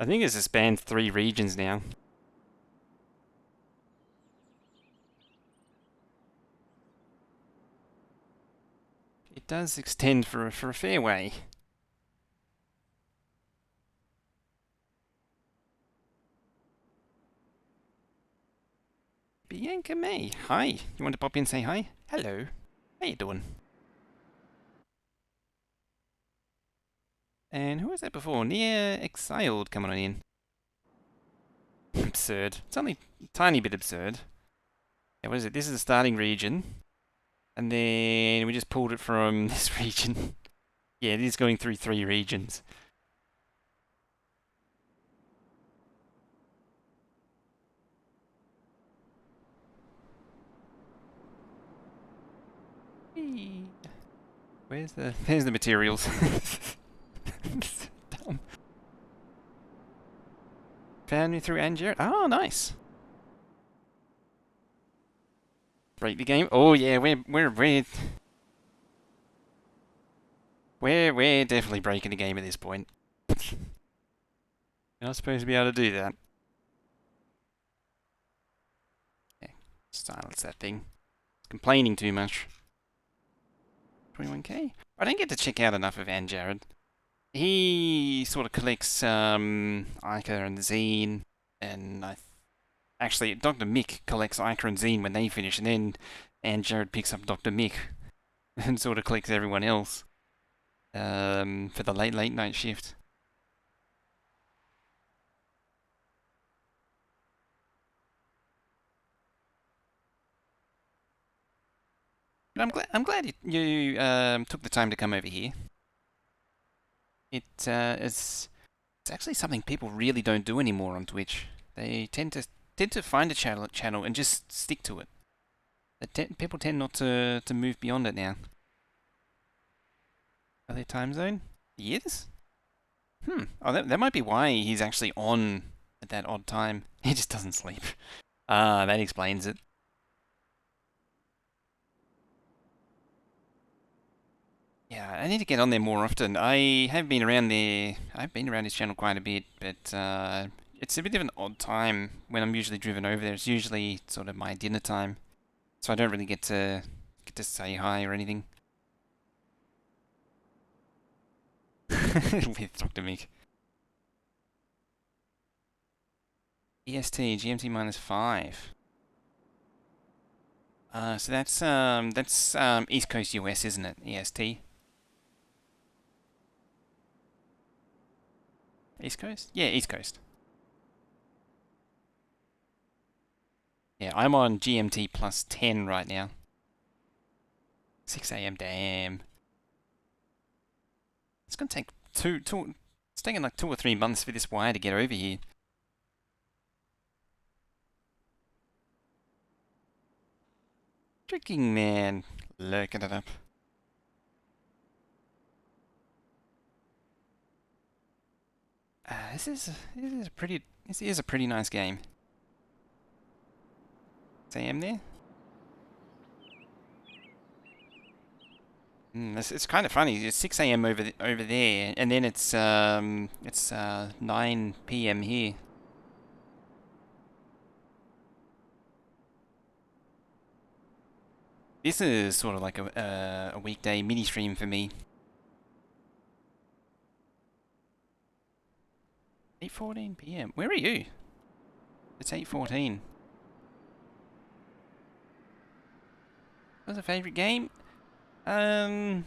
[SPEAKER 1] I think it's spanned 3 regions now. It does extend for a fair way. Bianca May, hi. You want to pop in and say hi? Hello. How you doing? And who was that before? Near Exiled coming on in. Absurd. It's only a tiny bit absurd. Yeah, what is it? This is the starting region. And then we just pulled it from this region. Yeah, it is going through 3 regions. Whee! There's the materials. Dumb. Found me through Angier. Oh, nice. Break the game. Oh yeah, we're definitely breaking the game at this point. You're not supposed to be able to do that. Yeah, silence that thing. It's complaining too much. 21k? I don't get to check out enough of Anjared. He sort of collects Ica and Zine, and actually Dr. Mick collects Ica and Zine when they finish, and then Jared picks up Dr. Mick and sort of collects everyone else for the late night shift. But I'm glad you took the time to come over here. It's actually something people really don't do anymore on Twitch. They tend to find a channel and just stick to it. People tend not to move beyond it now. Are they time zone? He is? Oh, that might be why he's actually on at that odd time. He just doesn't sleep. Ah, that explains it. Yeah, I need to get on there more often. I have been around there. I've been around his channel quite a bit, but it's a bit of an odd time when I'm usually driven over there. It's usually sort of my dinner time, so I don't really get to say hi or anything. With Dr. Meek. EST GMT -5. So that's East Coast US, isn't it? EST. East Coast? Yeah, East Coast. Yeah, I'm on GMT +10 right now. 6 a.m. Damn. It's gonna take two. It's taking like 2 or 3 months for this wire to get over here. Tricking man, lurking it up. This is a pretty nice game. 6 a.m. there. It's kind of funny. It's 6 a.m. over there, and then it's 9 p.m. here. This is sort of like a weekday mini stream for me. 8:14 p.m. Where are you? It's 8:14. What's a favorite game? I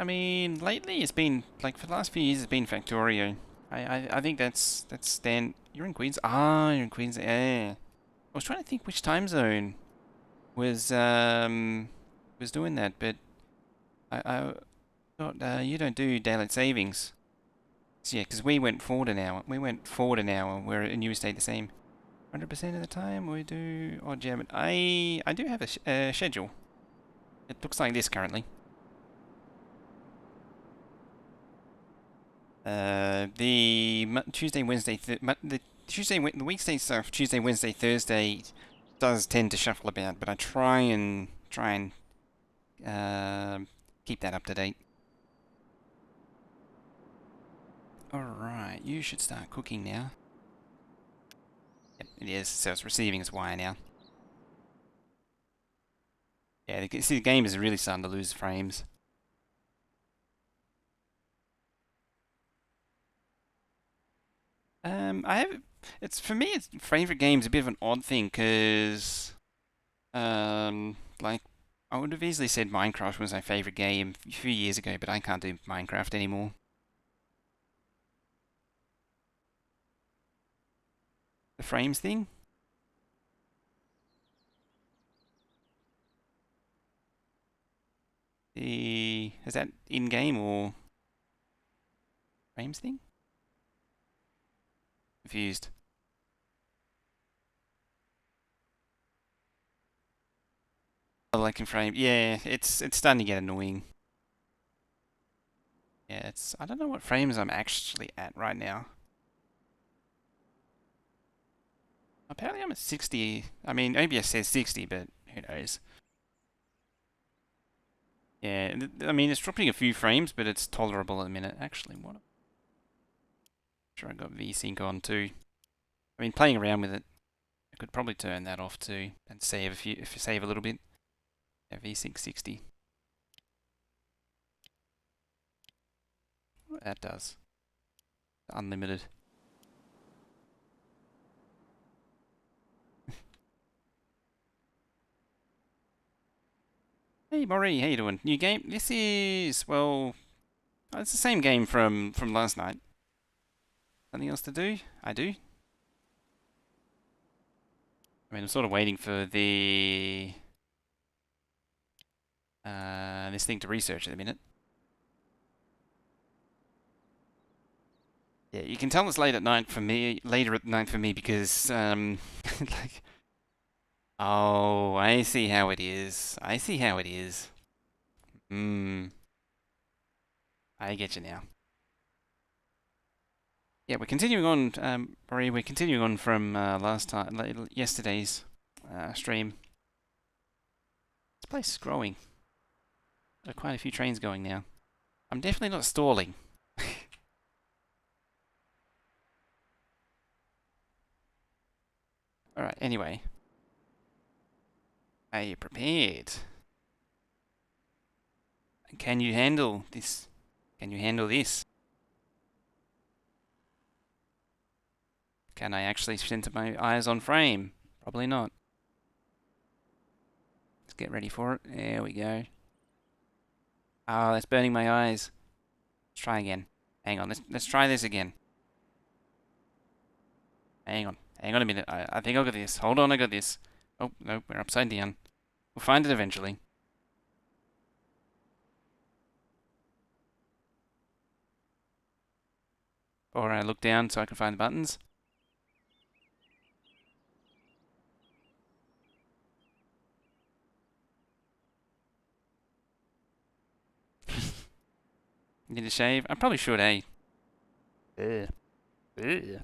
[SPEAKER 1] mean, lately it's been like for the last few years it's been Factorio. I think that's Stan. You're in Queens. Ah, you're in Queens. Yeah. I was trying to think which time zone was doing that, but I thought you don't do daylight savings. So yeah, because we went forward an hour. We went forward an hour, where and you stayed the same. 100% of the time we do odd jam. I do have a schedule. It looks like this currently. The Tuesday, Wednesday, the weekday stuff, Tuesday, Wednesday, Thursday, does tend to shuffle about, but I try and keep that up to date. Alright, you should start cooking now. Yep, it is, so it's receiving its wire now. Yeah, see, the game is really starting to lose frames. For me, it's favorite game's a bit of an odd thing, because, like, I would have easily said Minecraft was my favorite game a few years ago, but I can't do Minecraft anymore. The frames thing? Is that in-game or frames thing? Confused. Oh, like in frame. Yeah, it's starting to get annoying. Yeah, I don't know what frames I'm actually at right now. Apparently I'm at 60. I mean, OBS says 60, but who knows? Yeah, I mean, it's dropping a few frames, but it's tolerable at the minute. Actually, what? Sure, I got VSync on too. I mean, playing around with it, I could probably turn that off too and save if you save a little bit. Yeah, VSync 60. What that does. Unlimited. Hey Maury, how you doing? New game? This is, well, it's the same game from last night. Something else to do? I do. I mean, I'm sort of waiting for the this thing to research at the minute. Yeah, you can tell it's late at night for me, later at night for me because like, oh, I see how it is. I see how it is. Hmm, I get you now. Yeah, we're continuing on, Marie. We're continuing on from last time, yesterday's stream. This place is growing. There are quite a few trains going now. I'm definitely not stalling. All right. Anyway, are you prepared? Can you handle this? Can you handle this? Can I actually center my eyes on frame? Probably not. Let's get ready for it. There we go. Oh, that's burning my eyes. Let's try again. Hang on. Let's try this again. Hang on. Hang on a minute. I think I got this. Hold on, I got this. Oh no, we're upside down. We'll find it eventually. Or I look down so I can find the buttons. Need a shave? I probably should, eh? Ugh. Ugh.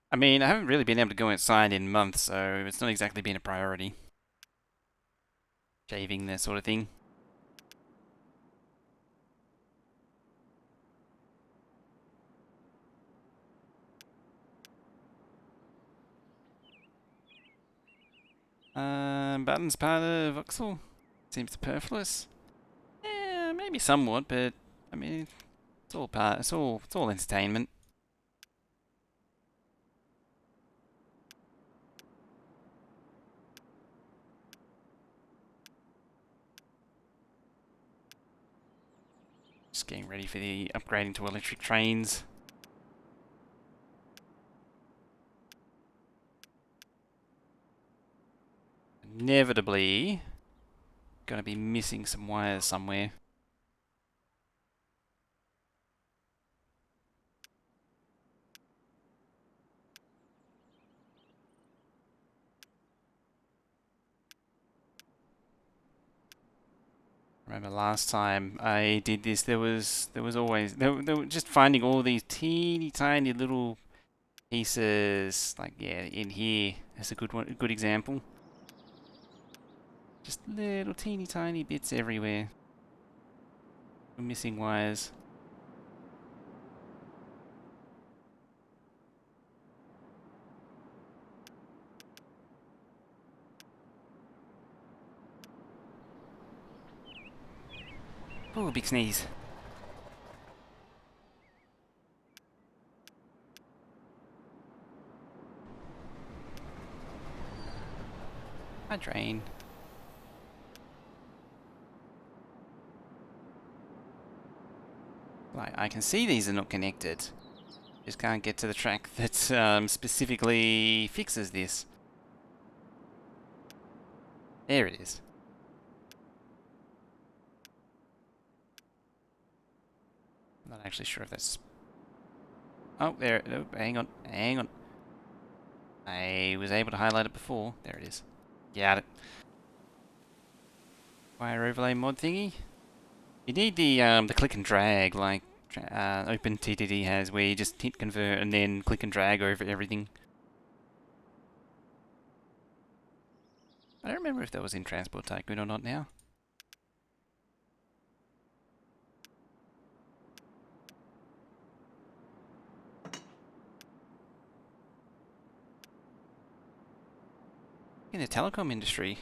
[SPEAKER 1] I mean, I haven't really been able to go outside in months, so it's not exactly been a priority. Shaving, that sort of thing. Buttons part of Voxel? Seems superfluous. Yeah, maybe somewhat, but I mean, it's all part. It's all entertainment. Just getting ready for the upgrading to electric trains. Inevitably, gonna be missing some wires somewhere. Remember last time I did this, there was always they were just finding all these teeny tiny little pieces. Like yeah, in here, that's a good one, a good example. Just little teeny tiny bits everywhere. Missing wires. Oh, big sneeze. I drain. I can see these are not connected. Just can't get to the track that specifically fixes this. There it is. I'm not actually sure if that's... Oh, there. Oh, hang on. Hang on. I was able to highlight it before. There it is. Got it. Wire overlay mod thingy. You need the click and drag like OpenTTD has, where you just hit convert and then click and drag over everything. I don't remember if that was in Transport Tycoon or not now. In the telecom industry,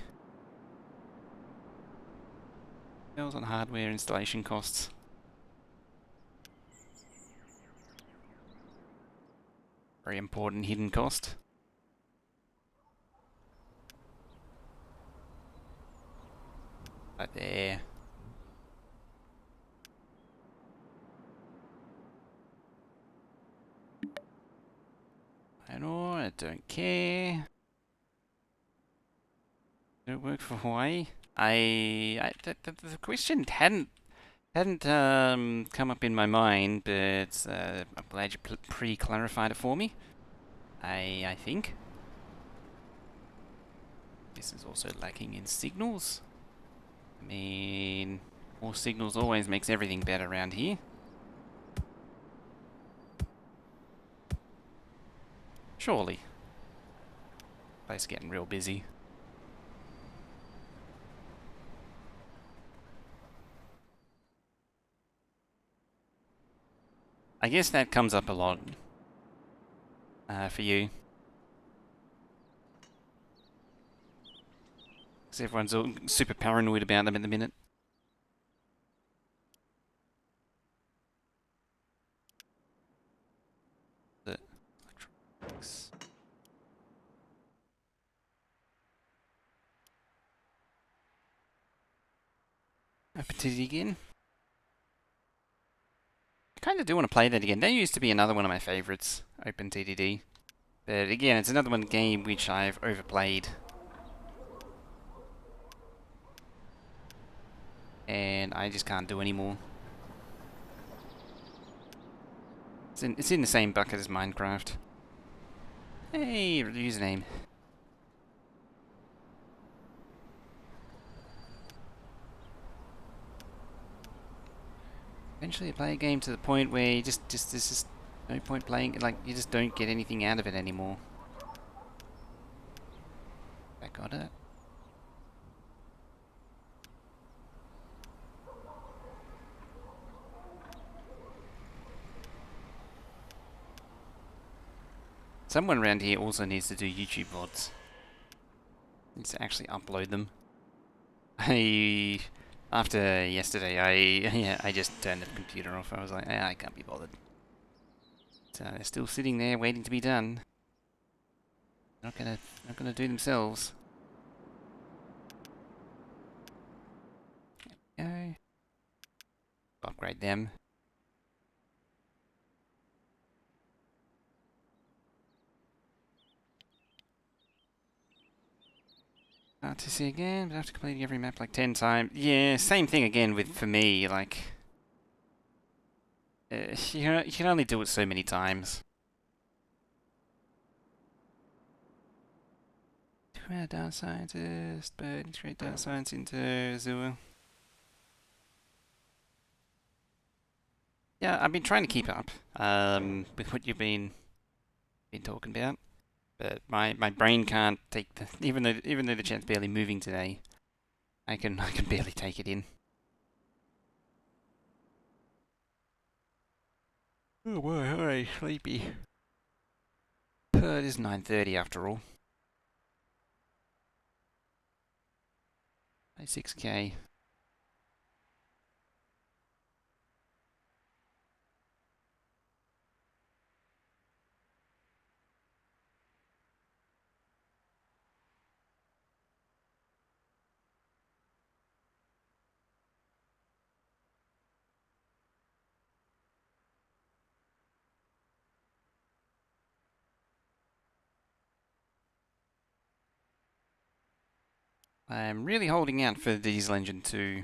[SPEAKER 1] sales on hardware installation costs. Very important hidden cost. Right there. I know, I don't care. Don't work for Hawaii. The question hadn't come up in my mind, but I'm glad you pre-clarified it for me. I think this is also lacking in signals. I mean, more signals always makes everything better around here. Surely. Place getting real busy. I guess that comes up a lot for you. Because everyone's all super paranoid about them at the minute. The electronics. Open to it again. I kind of do want to play that again. That used to be another one of my favourites, OpenTTD. But again, it's another one game which I've overplayed. And I just can't do anymore. It's in the same bucket as Minecraft. Hey, username. Eventually, I play a game to the point where you just there's just no point playing. Like you just don't get anything out of it anymore. I got it. Someone around here also needs to do YouTube VODs. Needs to actually upload them. After yesterday, I just turned the computer off. I was like, I can't be bothered. So they're still sitting there waiting to be done. Not gonna do themselves. Go. Upgrade them. To see again, but after completing every map like 10 times. Yeah, same thing again for me. Like, you can only do it so many times. 2-hour data scientist, but integrate data science into Azure. Yeah, I've been trying to keep up with what you've been talking about, but my brain can't take the even though the chat's barely moving today, I can barely take it in. Oh boy, alright, sleepy. It is 9:30 after all. 6K. I'm really holding out for the diesel engine too.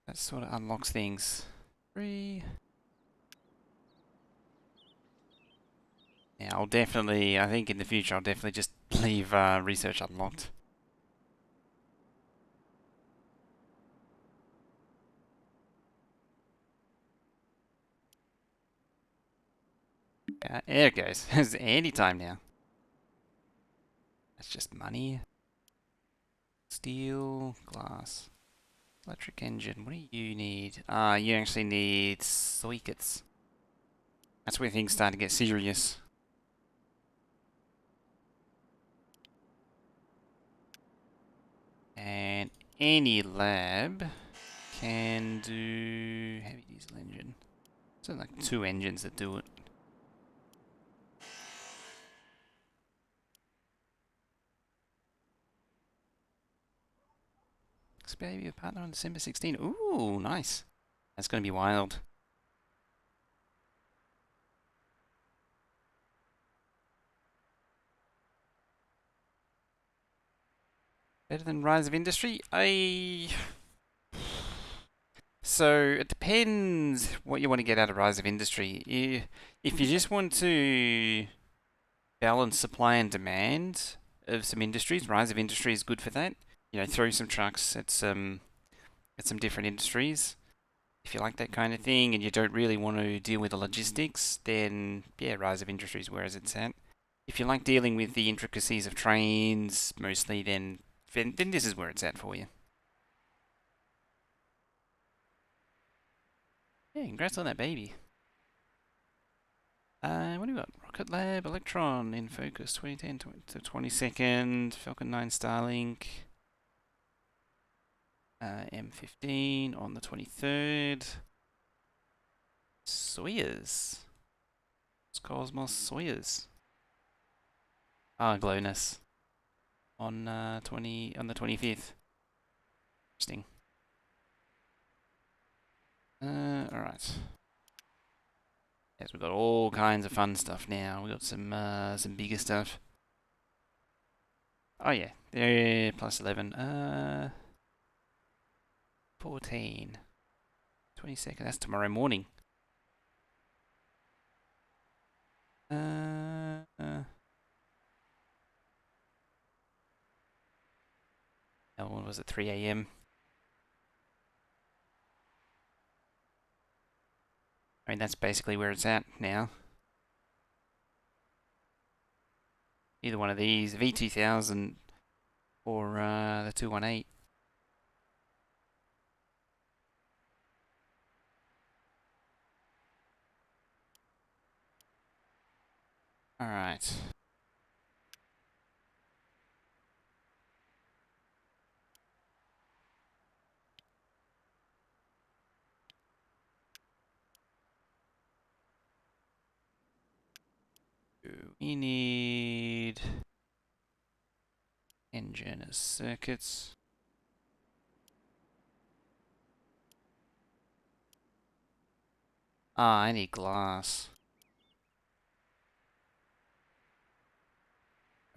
[SPEAKER 1] That sort of unlocks things. 3. Yeah, I think in the future I'll definitely just leave research unlocked. There it goes. It's any time now. That's just money. Steel, glass, electric engine. What do you need? You actually need circuits. That's where things start to get serious. And any lab can do heavy diesel engine. So like 2 engines that do it. Expect your partner on December 16. Ooh, nice. That's going to be wild. Better than Rise of Industry? So it depends what you want to get out of Rise of Industry. If you just want to balance supply and demand of some industries, Rise of Industry is good for that. You know, throw some trucks at some different industries. If you like that kind of thing and you don't really want to deal with the logistics, then yeah, Rise of Industry is where it's at. If you like dealing with the intricacies of trains mostly, then this is where it's at for you. Yeah, congrats on that baby. What do we got? Rocket Lab, Electron in focus, 2010 to 22nd, Falcon 9 Starlink, M15 on the 23rd, Soyuz. It's Cosmos Soyuz. GLONASS on on the 25th. Interesting. Alright. Yes, we've got all kinds of fun stuff now. We've got some bigger stuff. Oh yeah, there plus 11. 14. 22nd. That's tomorrow morning. What was it? 3 a.m. I mean, that's basically where it's at now. Either one of these, V2000 or the 218. Alright. We need engine as circuits. I need glass.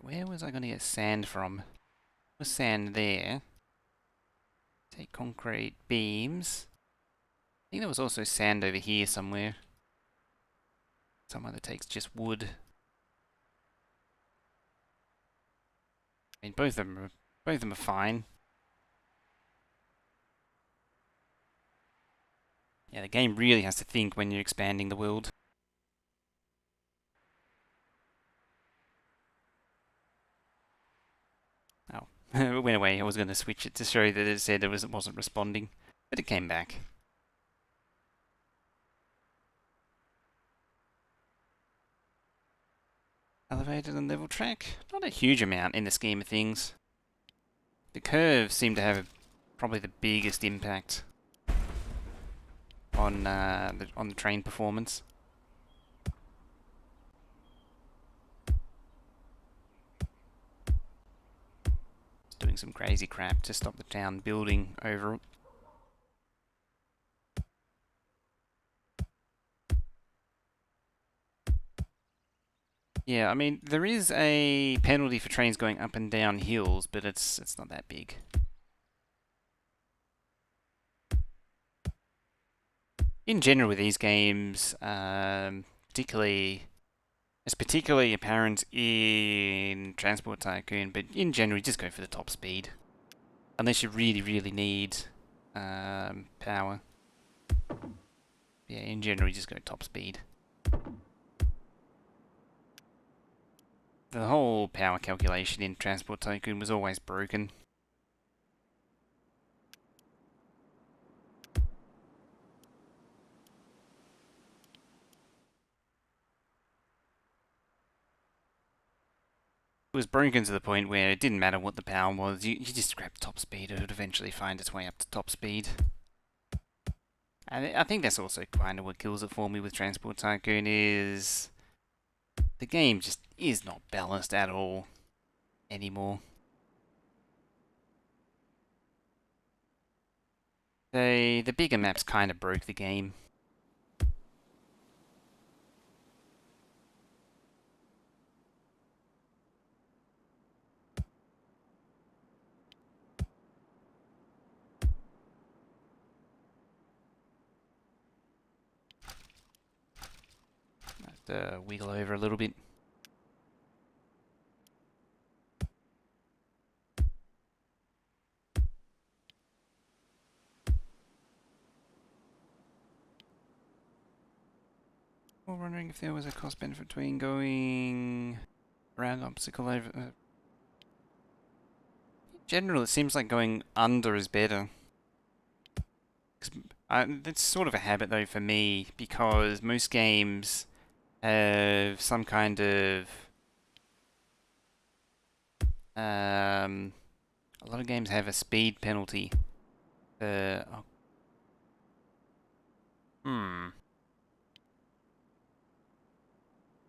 [SPEAKER 1] Where was I going to get sand from? Was sand there? Take concrete beams. I think there was also sand over here somewhere. Someone that takes just wood. I mean, both of them are fine. Yeah, the game really has to think when you're expanding the world. Oh, it went away. I was going to switch it to show that it said it wasn't responding, but it came back. Elevated and level track? Not a huge amount in the scheme of things. The curves seem to have probably the biggest impact on the train performance. It's doing some crazy crap to stop the town building over. Yeah, I mean, there is a penalty for trains going up and down hills, but it's not that big. In general, with these games, particularly it's particularly apparent in Transport Tycoon, but in general, you just go for the top speed, unless you really, really need power. Yeah, in general, you just go top speed. The whole power calculation in Transport Tycoon was always broken. It was broken to the point where it didn't matter what the power was, you just grabbed top speed, it would eventually find its way up to top speed. And I think that's also kind of what kills it for me with Transport Tycoon is the game just is not balanced at all anymore. The bigger maps kind of broke the game. I have to wiggle over a little bit. I'm wondering if there was a cost benefit between going around the obstacle over. In general, it seems like going under is better. It's sort of a habit though for me because most games have some kind of a lot of games have a speed penalty. Oh, hmm.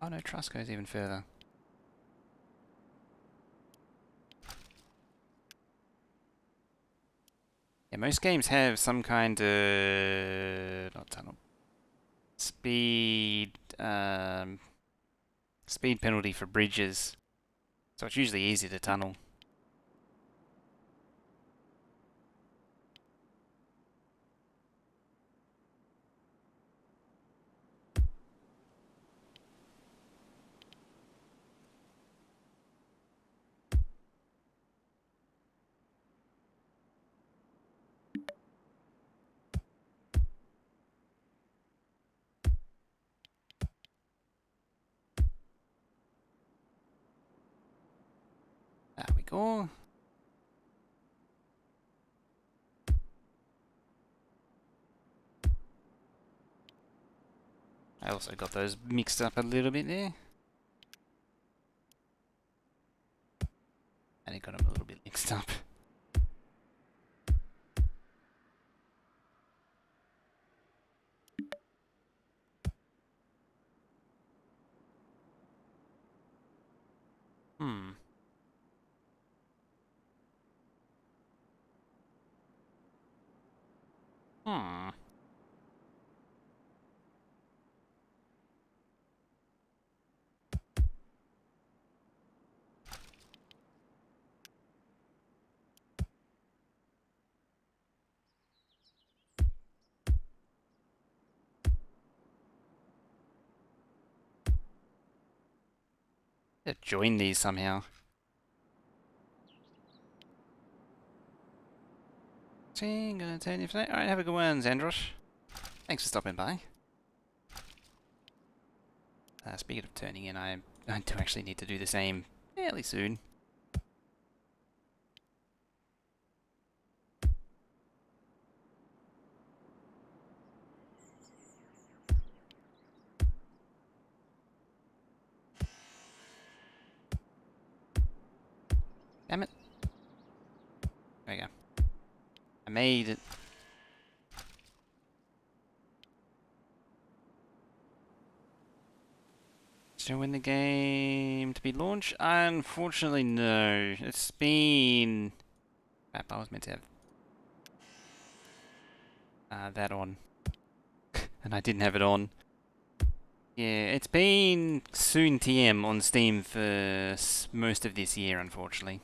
[SPEAKER 1] Oh no, trust goes even further. Yeah, most games have some kind of not tunnel speed speed penalty for bridges, so it's usually easy to tunnel. There we go. I also got those mixed up a little bit there. And I got them a little bit mixed up. Hmm. Hmm. Join these somehow. See, gonna turn you for that. Alright, have a good one, Zandros. Thanks for stopping by. Speaking of turning in, I do actually need to do the same fairly soon. Damn it. There we go. I made it. So when the game to be launched? Unfortunately, no. It's been... Crap, I was meant to have that on. And I didn't have it on. Yeah, it's been soon TM on Steam for most of this year, unfortunately.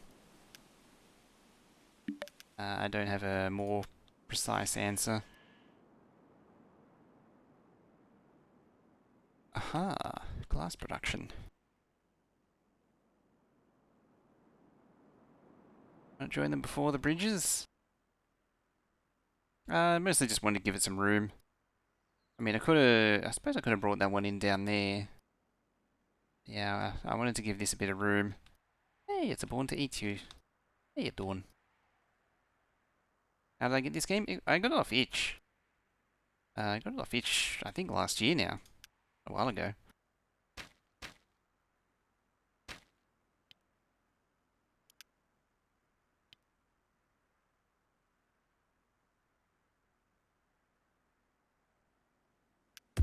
[SPEAKER 1] I don't have a more precise answer. Aha, glass production. Want to join them before the bridges? Mostly just wanted to give it some room. I mean, I suppose I could have brought that one in down there. Yeah, I wanted to give this a bit of room. Hey, it's a born to eat you. How you doing? How did I get this game? I got it off itch. I got it off itch, I think last year now. A while ago.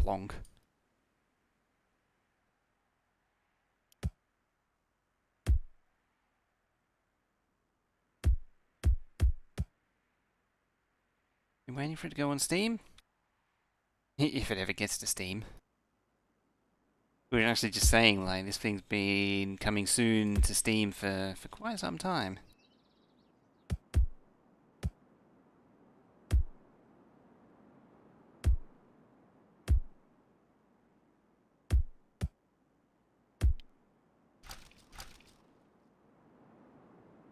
[SPEAKER 1] Long. You waiting for it to go on Steam? If it ever gets to Steam. We were actually just saying, like, this thing's been coming soon to Steam for quite some time.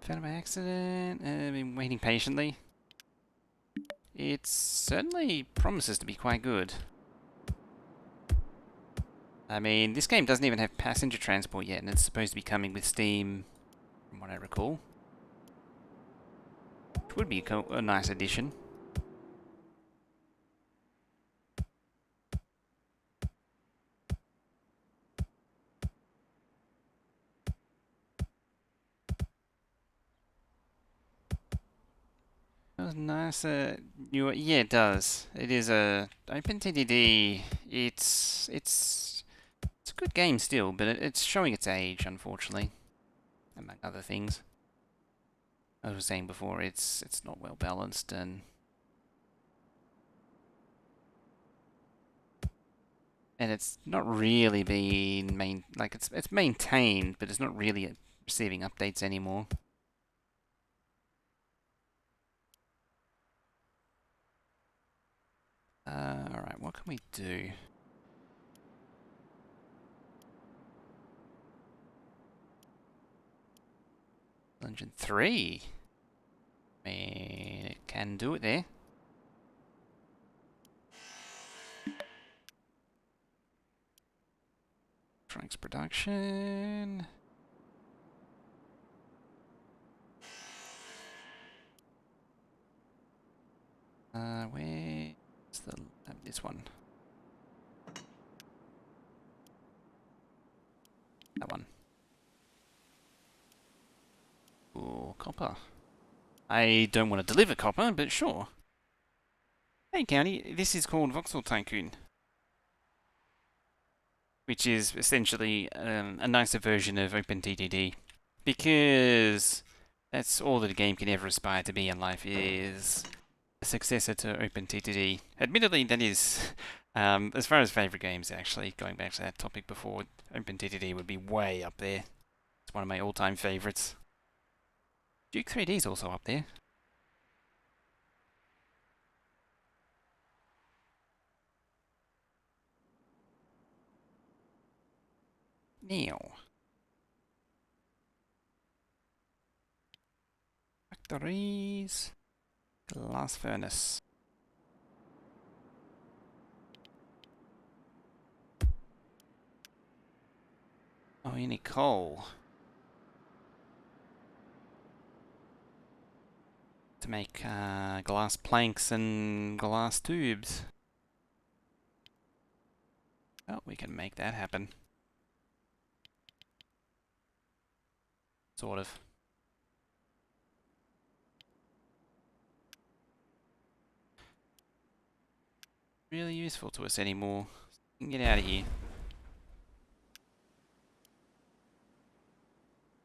[SPEAKER 1] Found it by accident. I've been waiting patiently. It certainly promises to be quite good. I mean, this game doesn't even have passenger transport yet, and it's supposed to be coming with Steam, from what I recall. Which would be a nice addition. That was nice. Yeah, it does. It is a OpenTDD. It's a good game still, but it's showing its age, unfortunately, among other things. As I was saying before, it's not well balanced, and it's not really been it's maintained, but it's not really receiving updates anymore. All right, what can we do? Dungeon 3. I mean, it can do it there. Trunks production. Where's this one? That one. Ooh, copper. I don't want to deliver copper, but sure. Hey, County, this is called Voxel Tycoon, which is essentially a nicer version of OpenTDD. Because that's all that a game can ever aspire to be in life is a successor to OpenTTD. Admittedly, that is, as far as favourite games, actually, going back to that topic before, OpenTTD would be way up there. It's one of my all-time favourites. Duke 3D is also up there. Now, factories, glass furnace. Oh, you need coal to make glass planks and glass tubes. Oh, we can make that happen. Sort of. Really useful to us anymore. Get out of here.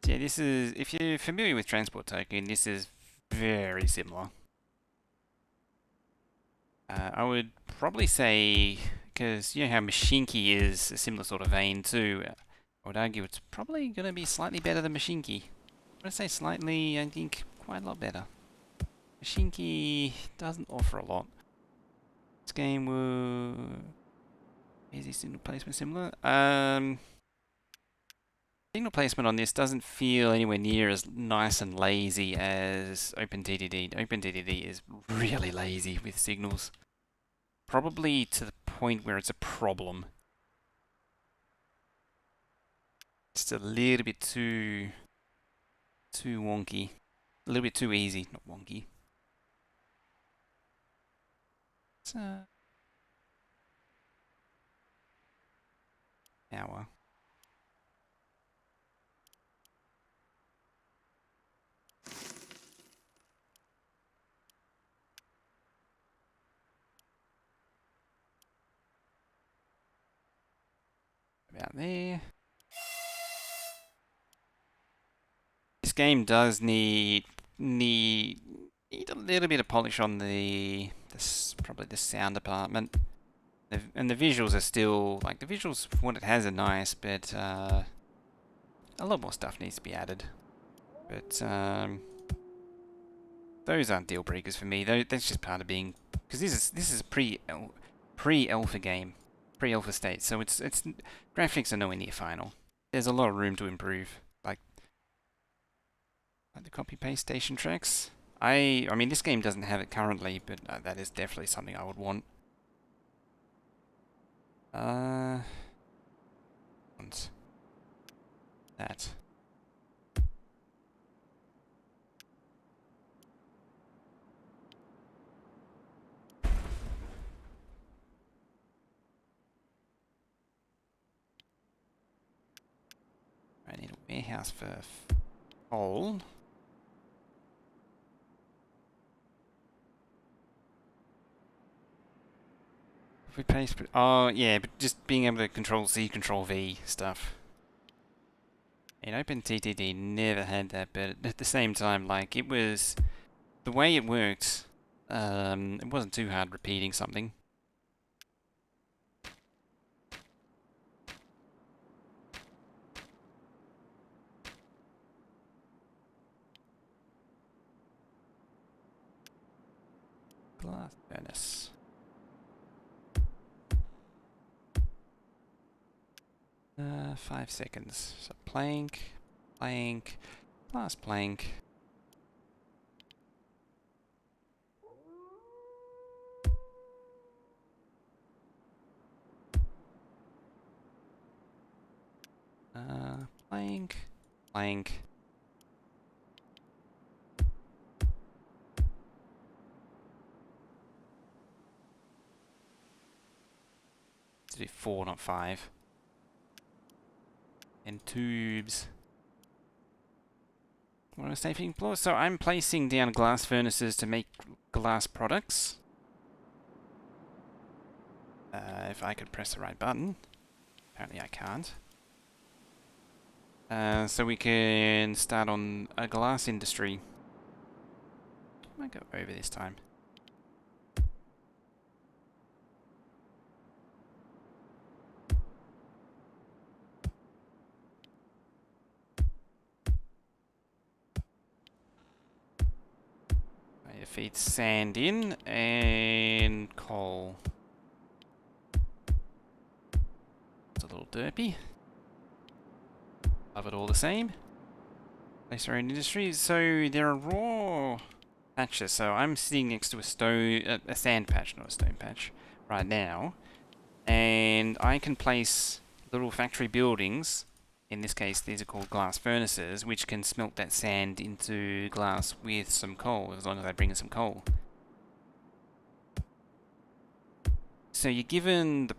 [SPEAKER 1] Yeah, this is, if you're familiar with Transport Tycoon, this is very similar. I would probably say because you know how Machinki is a similar sort of vein too. I would argue it's probably going to be slightly better than Machinki. When I say slightly, I think quite a lot better. Machinki doesn't offer a lot. This game will... Is the signal placement similar? Signal placement on this doesn't feel anywhere near as nice and lazy as OpenTTD. OpenTTD is really lazy with signals. Probably to the point where it's a problem. Just a little bit too wonky. A little bit too easy, not wonky. So, hour. About there. This game does need a little bit of polish on probably the sound department. And the visuals are still, like, the visuals for what it has are nice, but a lot more stuff needs to be added. But those aren't deal breakers for me. That's just part of being, because this is a pre-alpha game, pre-alpha state. So it's graphics are nowhere near final. There's a lot of room to improve, like the copy-paste station tracks. I mean, this game doesn't have it currently, but that is definitely something I would want. That. I need a warehouse for coal. If we paste, oh yeah, but just being able to control Z, control V stuff. And OpenTTD never had that, but at the same time, like, it was the way it worked. It wasn't too hard repeating something. Glass furnace. Uh, 5 seconds. So plank, plank, glass plank. Plank, plank. Let's do 4, not 5. And tubes. What am I saying? So I'm placing down glass furnaces to make glass products. If I could press the right button. Apparently I can't. So we can start on a glass industry. I might go over this time. I need to feed sand in and coal. It's a little derpy. Love it all the same. Place our own industry. So there are raw patches. So I'm sitting next to a sand patch, not a stone patch, right now. And I can place little factory buildings. In this case, these are called glass furnaces, which can smelt that sand into glass with some coal, as long as I bring in some coal. So you're given the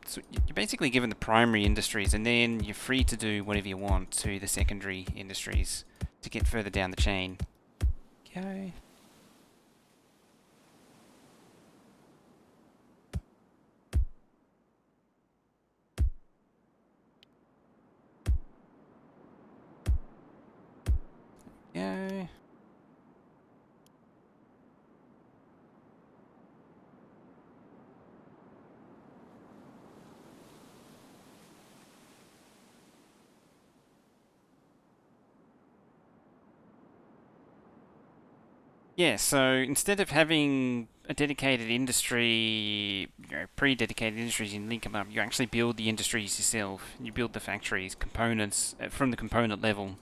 [SPEAKER 1] so you're basically given the primary industries, and then you're free to do whatever you want to the secondary industries to get further down the chain. Okay. Yeah. Yeah, so instead of having a dedicated industry, pre-dedicated industries, and link them up, you actually build the industries yourself. You build the factories, components from the component level.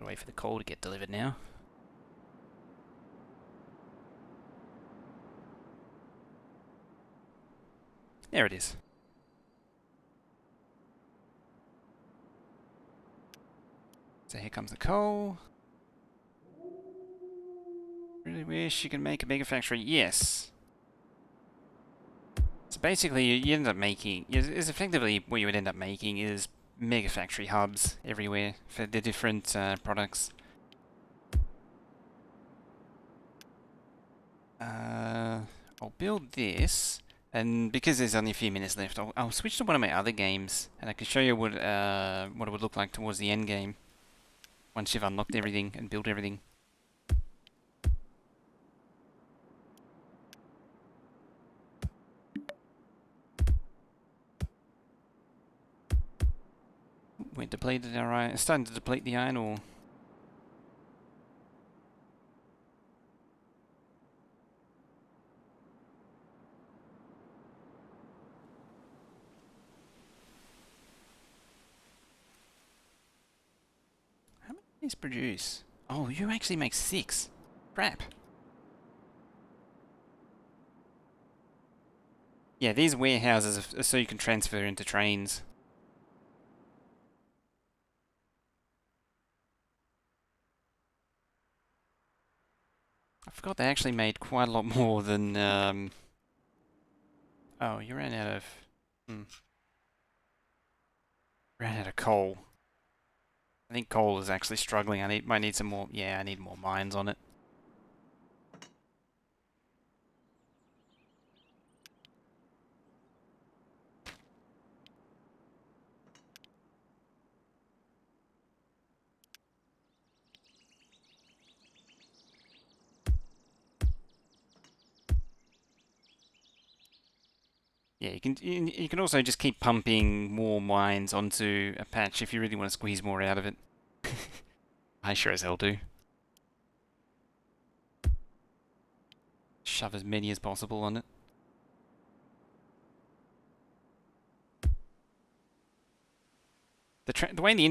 [SPEAKER 1] Wait for the coal to get delivered now. There it is. So here comes the coal. Really wish you could make a mega factory. Yes. So basically, you end up making, is effectively what you would end up making is mega factory hubs everywhere for the different products. I'll build this, and because there's only a few minutes left, I'll switch to one of my other games, and I can show you what it would look like towards the end game once you've unlocked everything and built everything. We depleted our iron. It's starting to deplete the iron ore. How many do these produce? Oh, you actually make 6. Crap. Yeah, these warehouses are so you can transfer into trains. I forgot they actually made quite a lot more than. Oh, you ran out of. Hmm, ran out of coal. I think coal is actually struggling. Might need some more. Yeah, I need more mines on it. Yeah, you can also just keep pumping more mines onto a patch if you really want to squeeze more out of it. I sure as hell do. Shove as many as possible on it. The way the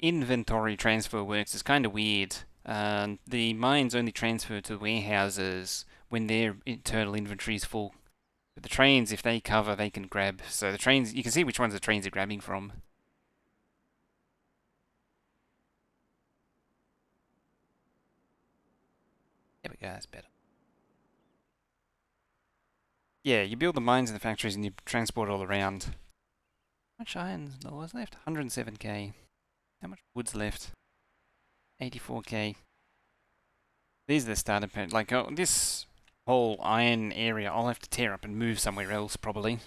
[SPEAKER 1] inventory transfer works is kind of weird. The mines only transfer to the warehouses when their internal inventory is full. But the trains, if they cover, they can grab. So the trains, you can see which ones the trains are grabbing from. There we go, that's better. Yeah, you build the mines in the factories and you transport all around. How much iron was left? 107k. How much wood's left? 84k. These are the starter point. Like, this whole iron area, I'll have to tear up and move somewhere else, probably.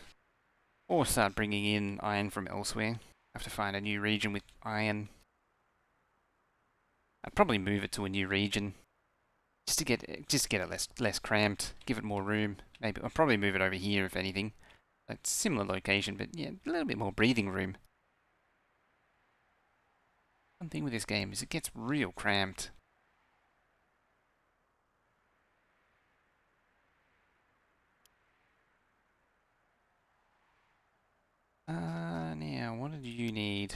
[SPEAKER 1] Or start bringing in iron from elsewhere. Have to find a new region with iron. I'd probably move it to a new region. Just to get it less cramped. Give it more room. Maybe I'll probably move it over here, if anything. It's a similar location, but yeah, a little bit more breathing room. One thing with this game is it gets real cramped. Now, what did you need?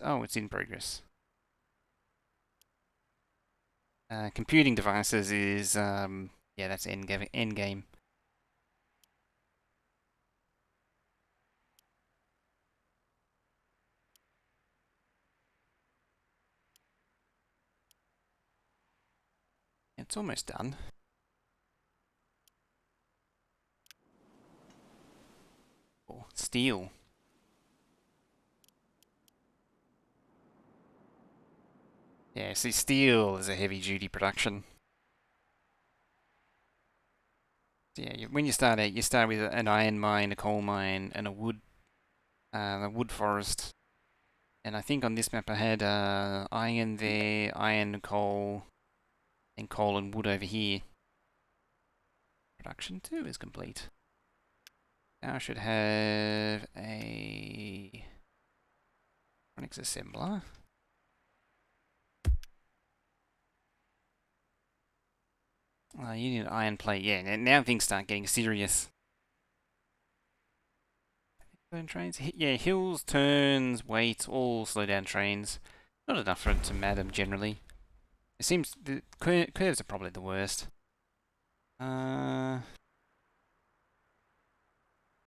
[SPEAKER 1] Oh, it's in progress. Computing devices is, yeah, that's end game. It's almost done. Oh, steel. Yeah, see, steel is a heavy duty production. Yeah, when you start out, you start with an iron mine, a coal mine, and a wood forest. And I think on this map I had iron there, iron, coal, and coal and wood over here. Production 2 is complete. Now I should have a Electronics assembler. You need an iron plate. Yeah, now things start getting serious. Turn trains. Yeah, hills, turns, weight, all slow down trains. Not enough for it to matter generally. It seems the curves are probably the worst.